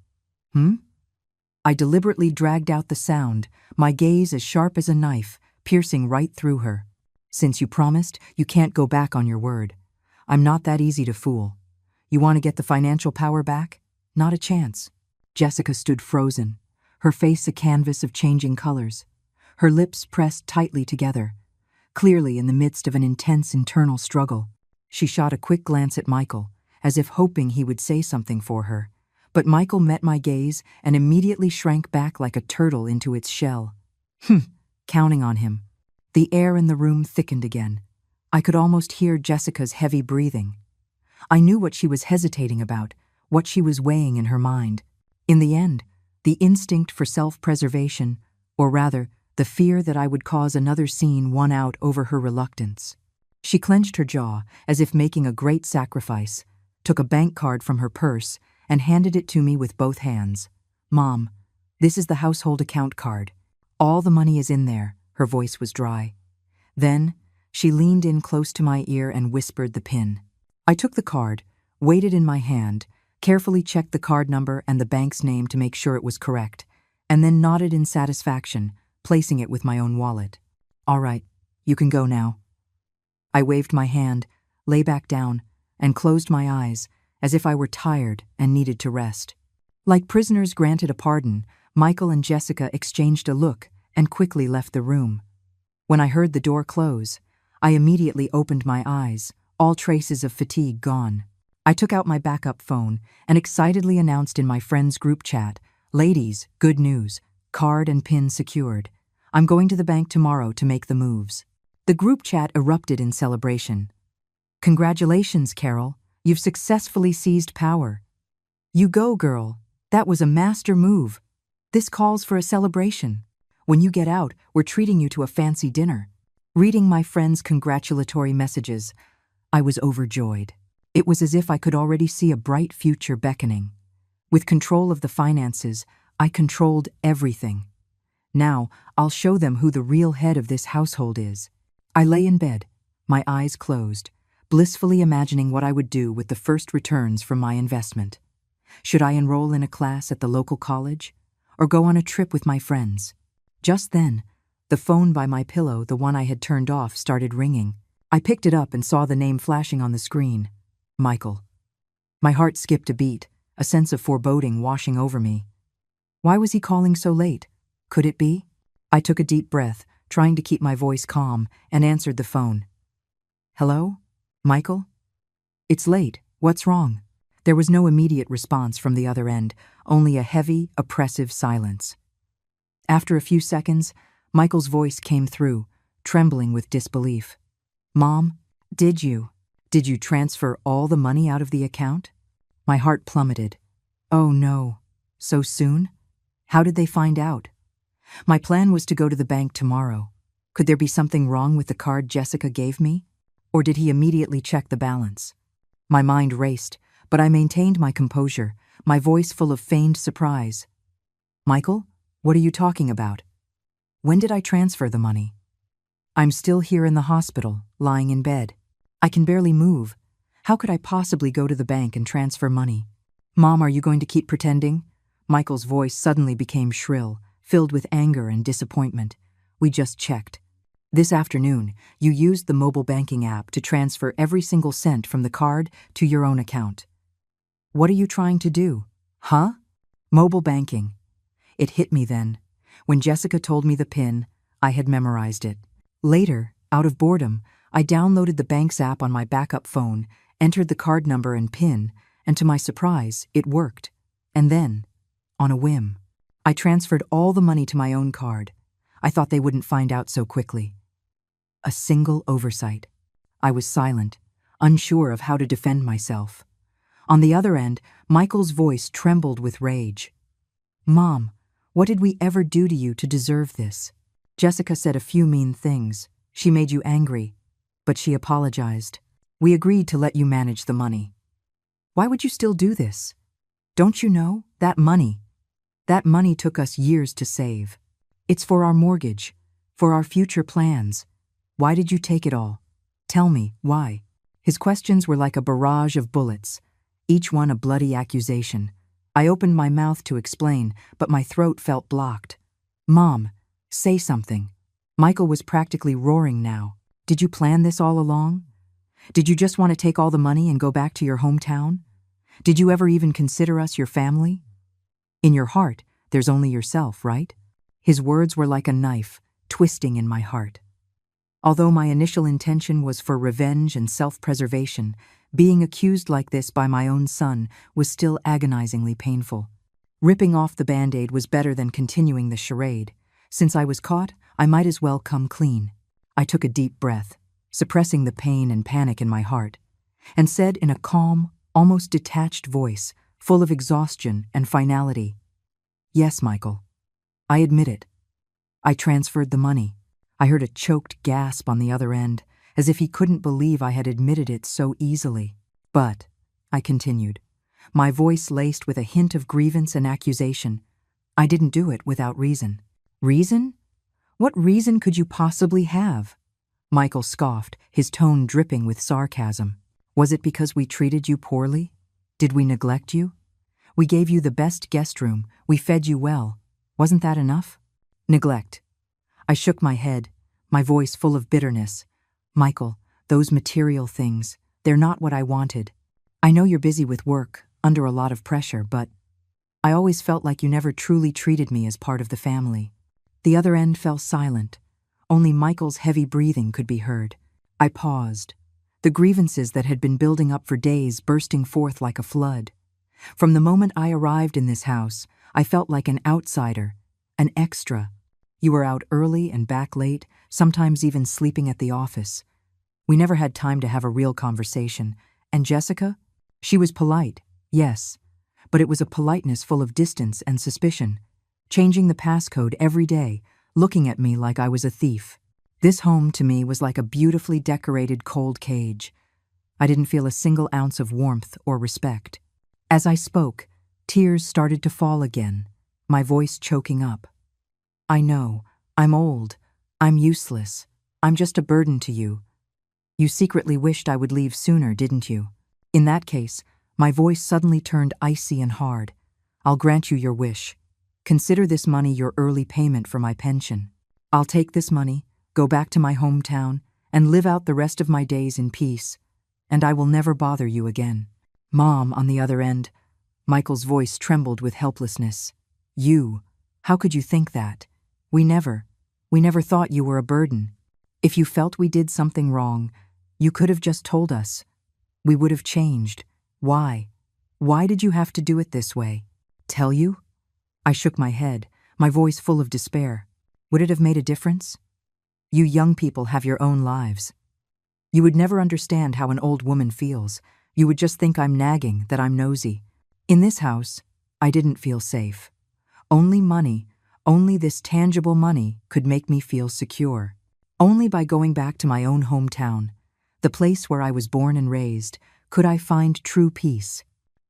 I deliberately dragged out the sound, my gaze as sharp as a knife, piercing right through her. Since you promised, you can't go back on your word. I'm not that easy to fool. You want to get the financial power back? Not a chance. Jessica stood frozen, her face a canvas of changing colors, her lips pressed tightly together, clearly in the midst of an intense internal struggle. She shot a quick glance at Michael, as if hoping he would say something for her. But Michael met my gaze and immediately shrank back like a turtle into its shell. Counting on him. The air in the room thickened again. I could almost hear Jessica's heavy breathing. I knew what she was hesitating about, what she was weighing in her mind. In the end, the instinct for self-preservation, or rather, the fear that I would cause another scene, won out over her reluctance. She clenched her jaw, as if making a great sacrifice, took a bank card from her purse, and handed it to me with both hands. "Mom, this is the household account card. All the money is in there." Her voice was dry. Then, she leaned in close to my ear and whispered the PIN. I took the card, weighed it in my hand, carefully checked the card number and the bank's name to make sure it was correct, and then nodded in satisfaction, placing it with my own wallet. "All right, you can go now." I waved my hand, lay back down, and closed my eyes, as if I were tired and needed to rest. Like prisoners granted a pardon, Michael and Jessica exchanged a look and quickly left the room. When I heard the door close, I immediately opened my eyes, all traces of fatigue gone. I took out my backup phone and excitedly announced in my friends' group chat, "Ladies, good news, card and PIN secured. I'm going to the bank tomorrow to make the moves." The group chat erupted in celebration. "Congratulations, Carol, you've successfully seized power." "You go, girl, that was a master move. This calls for a celebration. When you get out, we're treating you to a fancy dinner." Reading my friends' congratulatory messages, I was overjoyed. It was as if I could already see a bright future beckoning. With control of the finances, I controlled everything. Now, I'll show them who the real head of this household is. I lay in bed, my eyes closed, blissfully imagining what I would do with the first returns from my investment. Should I enroll in a class at the local college, or go on a trip with my friends? Just then, the phone by my pillow, the one I had turned off, started ringing. I picked it up and saw the name flashing on the screen. Michael. My heart skipped a beat, a sense of foreboding washing over me. Why was he calling so late? Could it be? I took a deep breath, trying to keep my voice calm, and answered the phone. "Hello? Michael? It's late. What's wrong?" There was no immediate response from the other end, only a heavy, oppressive silence. After a few seconds, Michael's voice came through, trembling with disbelief. "Mom, did you transfer all the money out of the account?" My heart plummeted. Oh no, so soon? How did they find out? My plan was to go to the bank tomorrow. Could there be something wrong with the card Jessica gave me? Or did he immediately check the balance? My mind raced, but I maintained my composure, my voice full of feigned surprise. "Michael, what are you talking about? When did I transfer the money?" "I'm still here in the hospital, lying in bed. I can barely move. How could I possibly go to the bank and transfer money?" "Mom, are you going to keep pretending?" Michael's voice suddenly became shrill, filled with anger and disappointment. "We just checked. This afternoon, you used the mobile banking app to transfer every single cent from the card to your own account. What are you trying to do? Huh? Mobile banking." It hit me then. When Jessica told me the PIN, I had memorized it. Later, out of boredom, I downloaded the bank's app on my backup phone, entered the card number and PIN, and to my surprise, it worked. And then, on a whim, I transferred all the money to my own card. I thought they wouldn't find out so quickly. A single oversight. I was silent, unsure of how to defend myself. On the other end, Michael's voice trembled with rage. "Mom, what did we ever do to you to deserve this? Jessica said a few mean things. She made you angry, but she apologized. We agreed to let you manage the money. Why would you still do this? Don't you know, that money took us years to save. It's for our mortgage, for our future plans. Why did you take it all? Tell me, why?" His questions were like a barrage of bullets, each one a bloody accusation. I opened my mouth to explain, but my throat felt blocked. "Mom, say something." Michael was practically roaring now. "Did you plan this all along? Did you just want to take all the money and go back to your hometown? Did you ever even consider us your family? In your heart, there's only yourself, right?" His words were like a knife, twisting in my heart. Although my initial intention was for revenge and self-preservation, being accused like this by my own son was still agonizingly painful. Ripping off the Band-Aid was better than continuing the charade. Since I was caught, I might as well come clean. I took a deep breath. suppressing the pain and panic in my heart, and said in a calm, almost detached voice, full of exhaustion and finality, "Yes, Michael. I admit it. I transferred the money." I heard a choked gasp on the other end, as if he couldn't believe I had admitted it so easily. "But," I continued, my voice laced with a hint of grievance and accusation, "I didn't do it without reason." "Reason? What reason could you possibly have?" Michael scoffed, his tone dripping with sarcasm. "Was it because we treated you poorly? Did we neglect you? We gave you the best guest room, we fed you well. Wasn't that enough?" "Neglect." I shook my head, my voice full of bitterness. "Michael, those material things, they're not what I wanted. I know you're busy with work, under a lot of pressure, but I always felt like you never truly treated me as part of the family." The other end fell silent. Only Michael's heavy breathing could be heard. I paused, the grievances that had been building up for days bursting forth like a flood. From the moment I arrived in this house, I felt like an outsider, an extra. You were out early and back late, sometimes even sleeping at the office. We never had time to have a real conversation. And Jessica? She was polite, yes, but it was a politeness full of distance and suspicion, changing the passcode every day, looking at me like I was a thief. This home to me was like a beautifully decorated cold cage. I didn't feel a single ounce of warmth or respect. As I spoke, tears started to fall again, my voice choking up. "I know, I'm old, I'm useless, I'm just a burden to you. You secretly wished I would leave sooner, didn't you? In that case, my voice suddenly turned icy and hard. I'll grant you your wish. Consider this money your early payment for my pension. I'll take this money, go back to my hometown, and live out the rest of my days in peace, and I will never bother you again." Mom, on the other end, Michael's voice trembled with helplessness. "You, how could you think that? We never thought you were a burden. If you felt we did something wrong, you could have just told us. We would have changed. Why? Why did you have to do it this way?" "Tell you?" I shook my head, my voice full of despair. Would it have made a difference? You young people have your own lives. You would never understand how an old woman feels. You would just think I'm nagging, that I'm nosy. In this house, I didn't feel safe. Only money, only this tangible money could make me feel secure. Only by going back to my own hometown, the place where I was born and raised, could I find true peace.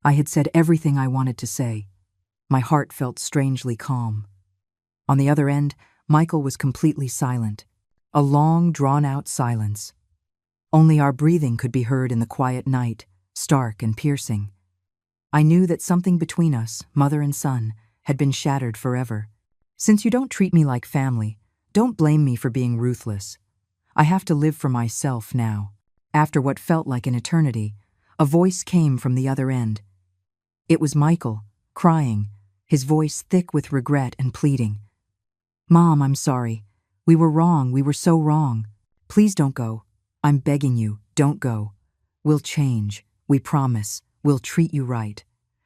I had said everything I wanted to say. My heart felt strangely calm. On the other end, Michael was completely silent, a long, drawn-out silence. Only our breathing could be heard in the quiet night, stark and piercing. I knew that something between us, mother and son, had been shattered forever. "Since you don't treat me like family, don't blame me for being ruthless. I have to live for myself now." After what felt like an eternity, a voice came from the other end. It was Michael, crying, his voice thick with regret and pleading. "Mom, I'm sorry. We were wrong, we were so wrong. Please don't go. I'm begging you, don't go. We'll change, we promise. We'll treat you right.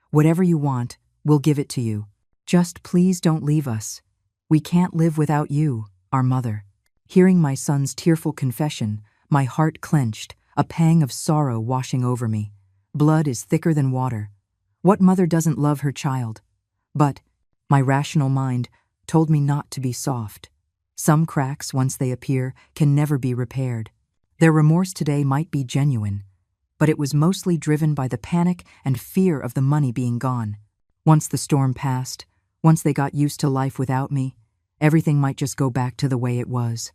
Whatever you want, we'll give it to you. Just please don't leave us. We can't live without you, our mother." Hearing my son's tearful confession, my heart clenched, a pang of sorrow washing over me. Blood is thicker than water. What mother doesn't love her child? But my rational mind told me not to be soft. Some cracks, once they appear, can never be repaired. Their remorse today might be genuine, but it was mostly driven by the panic and fear of the money being gone. Once the storm passed, once they got used to life without me, everything might just go back to the way it was.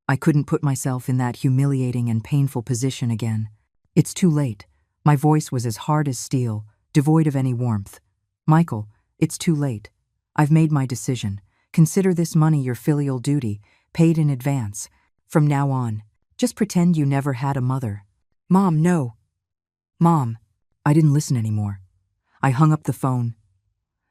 I couldn't put myself in that humiliating and painful position again. "It's too late." My voice was as hard as steel, devoid of any warmth. "Michael, it's too late. I've made my decision. Consider this money your filial duty, paid in advance. From now on, just pretend you never had a mother." "Mom, no." "Mom." I didn't listen anymore. I hung up the phone.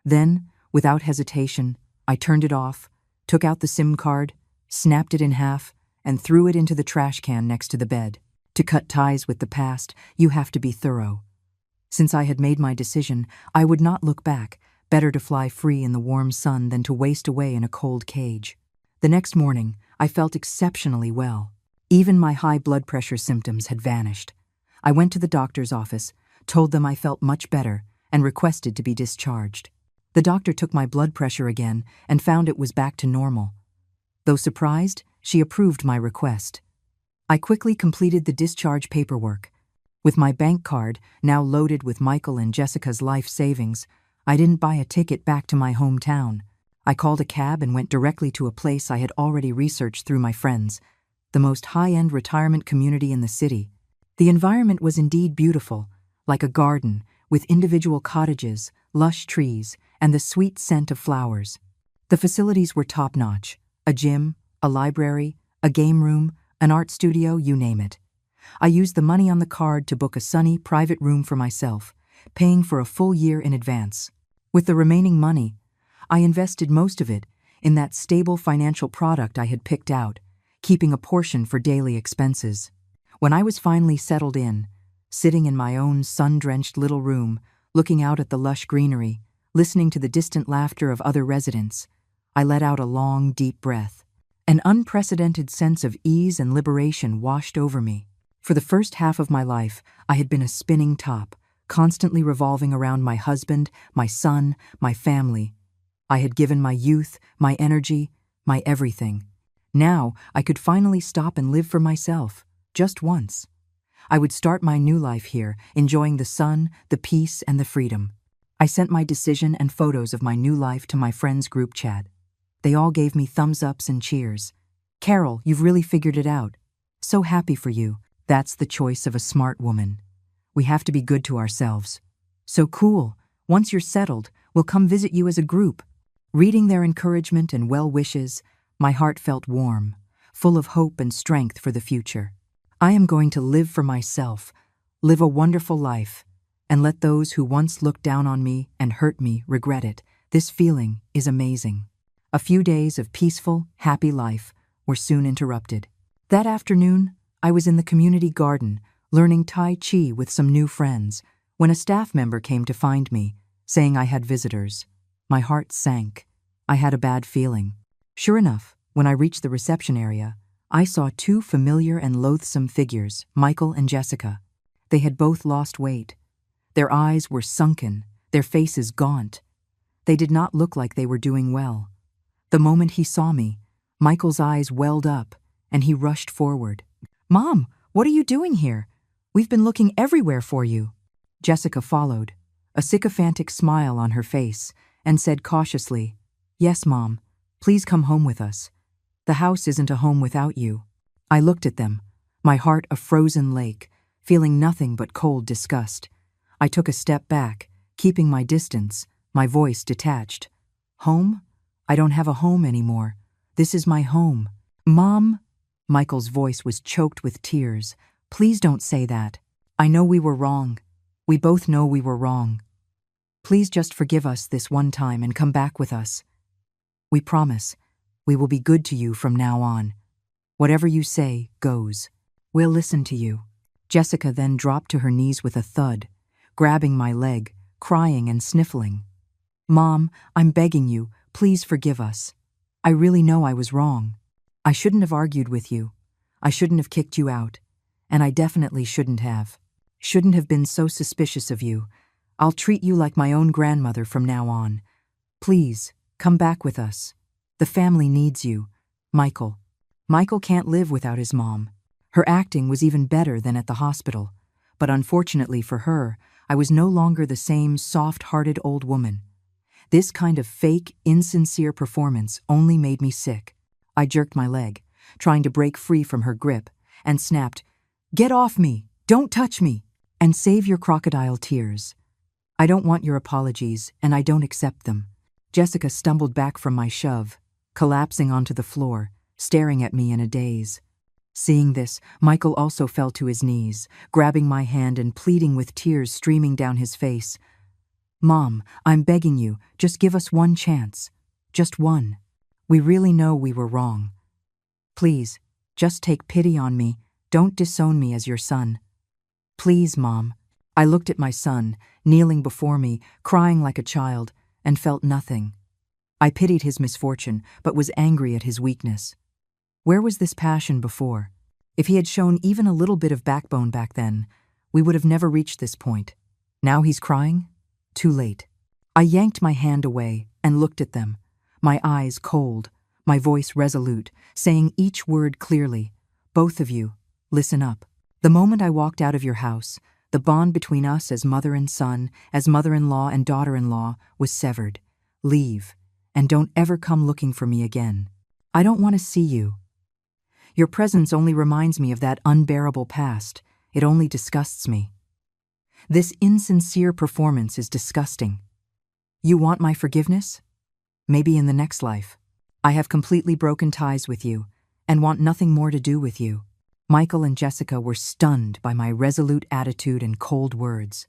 Then, without hesitation, I turned it off, took out the SIM card, snapped it in half, and threw it into the trash can next to the bed. To cut ties with the past, you have to be thorough. Since I had made my decision, I would not look back. Better to fly free in the warm sun than to waste away in a cold cage. The next morning, I felt exceptionally well. Even my high blood pressure symptoms had vanished. I went to the doctor's office, told them I felt much better, and requested to be discharged. The doctor took my blood pressure again and found it was back to normal. Though surprised, she approved my request. I quickly completed the discharge paperwork. With my bank card now loaded with Michael and Jessica's life savings, I didn't buy a ticket back to my hometown. I called a cab and went directly to a place I had already researched through my friends, the most high-end retirement community in the city. The environment was indeed beautiful, like a garden, with individual cottages, lush trees, and the sweet scent of flowers. The facilities were top-notch: a gym, a library, a game room, an art studio, you name it. I used the money on the card to book a sunny, private room for myself, paying for a full year in advance. With the remaining money, I invested most of it in that stable financial product I had picked out, keeping a portion for daily expenses. When I was finally settled in, sitting in my own sun-drenched little room, looking out at the lush greenery, listening to the distant laughter of other residents, I let out a long, deep breath. An unprecedented sense of ease and liberation washed over me. For the first half of my life, I had been a spinning top, constantly revolving around my husband, my son, my family. I had given my youth, my energy, my everything. Now, I could finally stop and live for myself, just once. I would start my new life here, enjoying the sun, the peace, and the freedom. I sent my decision and photos of my new life to my friends' group chat. They all gave me thumbs-ups and cheers. "Carol, you've really figured it out. So happy for you. That's the choice of a smart woman. We have to be good to ourselves. So cool. Once you're settled, we'll come visit you as a group." Reading their encouragement and well wishes, my heart felt warm, full of hope and strength for the future. I am going to live for myself, live a wonderful life, and let those who once looked down on me and hurt me regret it. This feeling is amazing. A few days of peaceful, happy life were soon interrupted. That afternoon, I was in the community garden, learning Tai Chi with some new friends, when a staff member came to find me, saying I had visitors. My heart sank. I had a bad feeling. Sure enough, when I reached the reception area, I saw two familiar and loathsome figures, Michael and Jessica. They had both lost weight. Their eyes were sunken, their faces gaunt. They did not look like they were doing well. The moment he saw me, Michael's eyes welled up, and he rushed forward. "Mom, what are you doing here? We've been looking everywhere for you." Jessica followed, a sycophantic smile on her face, and said cautiously, "Yes, Mom, please come home with us. The house isn't a home without you." I looked at them, my heart a frozen lake, feeling nothing but cold disgust. I took a step back, keeping my distance, my voice detached. "Home? I don't have a home anymore. This is my home." "Mom," Michael's voice was choked with tears. "Please don't say that. I know we were wrong. We both know we were wrong. Please just forgive us this one time and come back with us. We promise we will be good to you from now on. Whatever you say goes. We'll listen to you." Jessica then dropped to her knees with a thud, grabbing my leg, crying and sniffling. "Mom, I'm begging you, please forgive us. I really know I was wrong. I shouldn't have argued with you. I shouldn't have kicked you out. And I definitely shouldn't have. Shouldn't have been so suspicious of you. I'll treat you like my own grandmother from now on. Please, come back with us. The family needs you. Michael." Michael can't live without his mom. Her acting was even better than at the hospital, but unfortunately for her, I was no longer the same soft-hearted old woman. This kind of fake, insincere performance only made me sick. I jerked my leg, trying to break free from her grip, and snapped, "Get off me! Don't touch me! And save your crocodile tears. I don't want your apologies, and I don't accept them." Jessica stumbled back from my shove, collapsing onto the floor, staring at me in a daze. Seeing this, Michael also fell to his knees, grabbing my hand and pleading with tears streaming down his face. "Mom, I'm begging you, just give us one chance. Just one. We really know we were wrong. Please, just take pity on me. Don't disown me as your son. Please, Mom." I looked at my son, kneeling before me, crying like a child, and felt nothing. I pitied his misfortune, but was angry at his weakness. Where was this passion before? If he had shown even a little bit of backbone back then, we would have never reached this point. Now he's crying? Too late. I yanked my hand away and looked at them, my eyes cold, my voice resolute, saying each word clearly. Both of you, listen up. The moment I walked out of your house, the bond between us as mother and son, as mother-in-law and daughter-in-law, was severed. Leave, and don't ever come looking for me again. I don't want to see you. Your presence only reminds me of that unbearable past. It only disgusts me. This insincere performance is disgusting. You want my forgiveness? Maybe in the next life. I have completely broken ties with you and want nothing more to do with you. Michael and Jessica were stunned by my resolute attitude and cold words.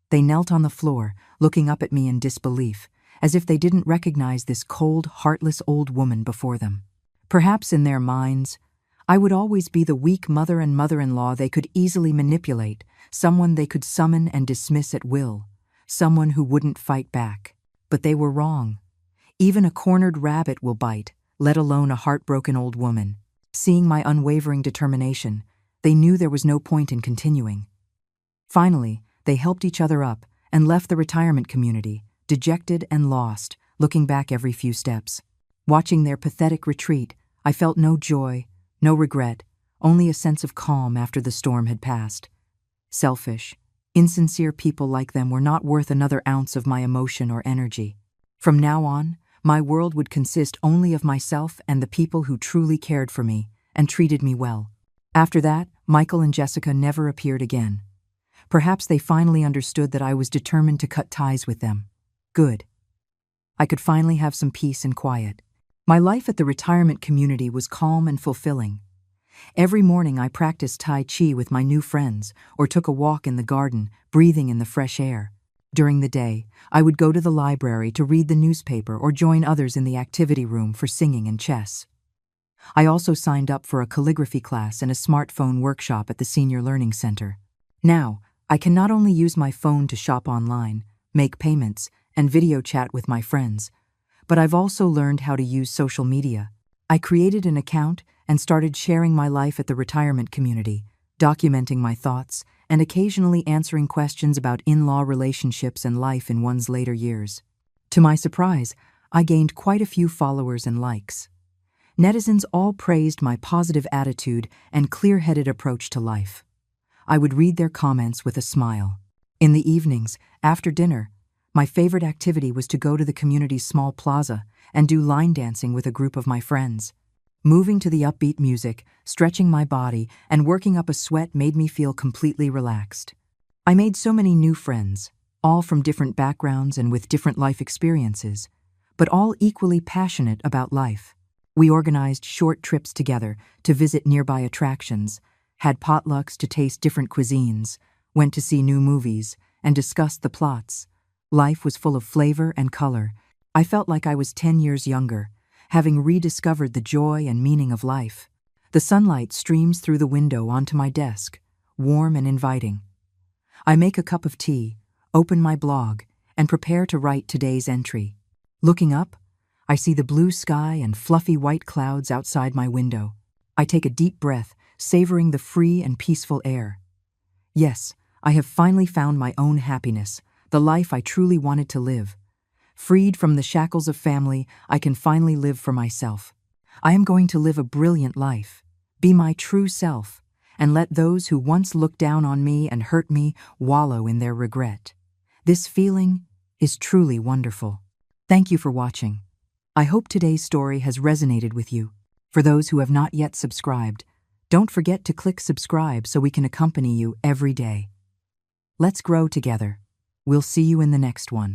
They knelt on the floor, looking up at me in disbelief, as if they didn't recognize this cold, heartless old woman before them. Perhaps in their minds, I would always be the weak mother and mother-in-law they could easily manipulate, someone they could summon and dismiss at will, someone who wouldn't fight back. But they were wrong. Even a cornered rabbit will bite, let alone a heartbroken old woman. Seeing my unwavering determination, they knew there was no point in continuing. Finally, they helped each other up and left the retirement community, dejected and lost, looking back every few steps. Watching their pathetic retreat, I felt no joy, no regret, only a sense of calm after the storm had passed. Selfish, insincere people like them were not worth another ounce of my emotion or energy. From now on, my world would consist only of myself and the people who truly cared for me and treated me well. After that, Michael and Jessica never appeared again. Perhaps they finally understood that I was determined to cut ties with them. Good. I could finally have some peace and quiet. My life at the retirement community was calm and fulfilling. Every morning I practiced Tai Chi with my new friends or took a walk in the garden, breathing in the fresh air. During the day, I would go to the library to read the newspaper or join others in the activity room for singing and chess. I also signed up for a calligraphy class and a smartphone workshop at the Senior Learning Center. Now, I can not only use my phone to shop online, make payments, and video chat with my friends, but I've also learned how to use social media. I created an account and started sharing my life at the retirement community, documenting my thoughts, and occasionally answering questions about in-law relationships and life in one's later years. To my surprise, I gained quite a few followers and likes. Netizens all praised my positive attitude and clear-headed approach to life. I would read their comments with a smile. In the evenings, after dinner, my favorite activity was to go to the community's small plaza and do line dancing with a group of my friends. Moving to the upbeat music, stretching my body, and working up a sweat made me feel completely relaxed. I made so many new friends, all from different backgrounds and with different life experiences, but all equally passionate about life. We organized short trips together to visit nearby attractions, had potlucks to taste different cuisines, went to see new movies, and discussed the plots. Life was full of flavor and color. I felt like I was 10 years younger, having rediscovered the joy and meaning of life. The sunlight streams through the window onto my desk, warm and inviting. I make a cup of tea, open my blog, and prepare to write today's entry. Looking up, I see the blue sky and fluffy white clouds outside my window. I take a deep breath, savoring the free and peaceful air. Yes, I have finally found my own happiness, the life I truly wanted to live. Freed from the shackles of family, I can finally live for myself. I am going to live a brilliant life, be my true self, and let those who once looked down on me and hurt me wallow in their regret. This feeling is truly wonderful. Thank you for watching. I hope today's story has resonated with you. For those who have not yet subscribed, don't forget to click subscribe so we can accompany you every day. Let's grow together. We'll see you in the next one.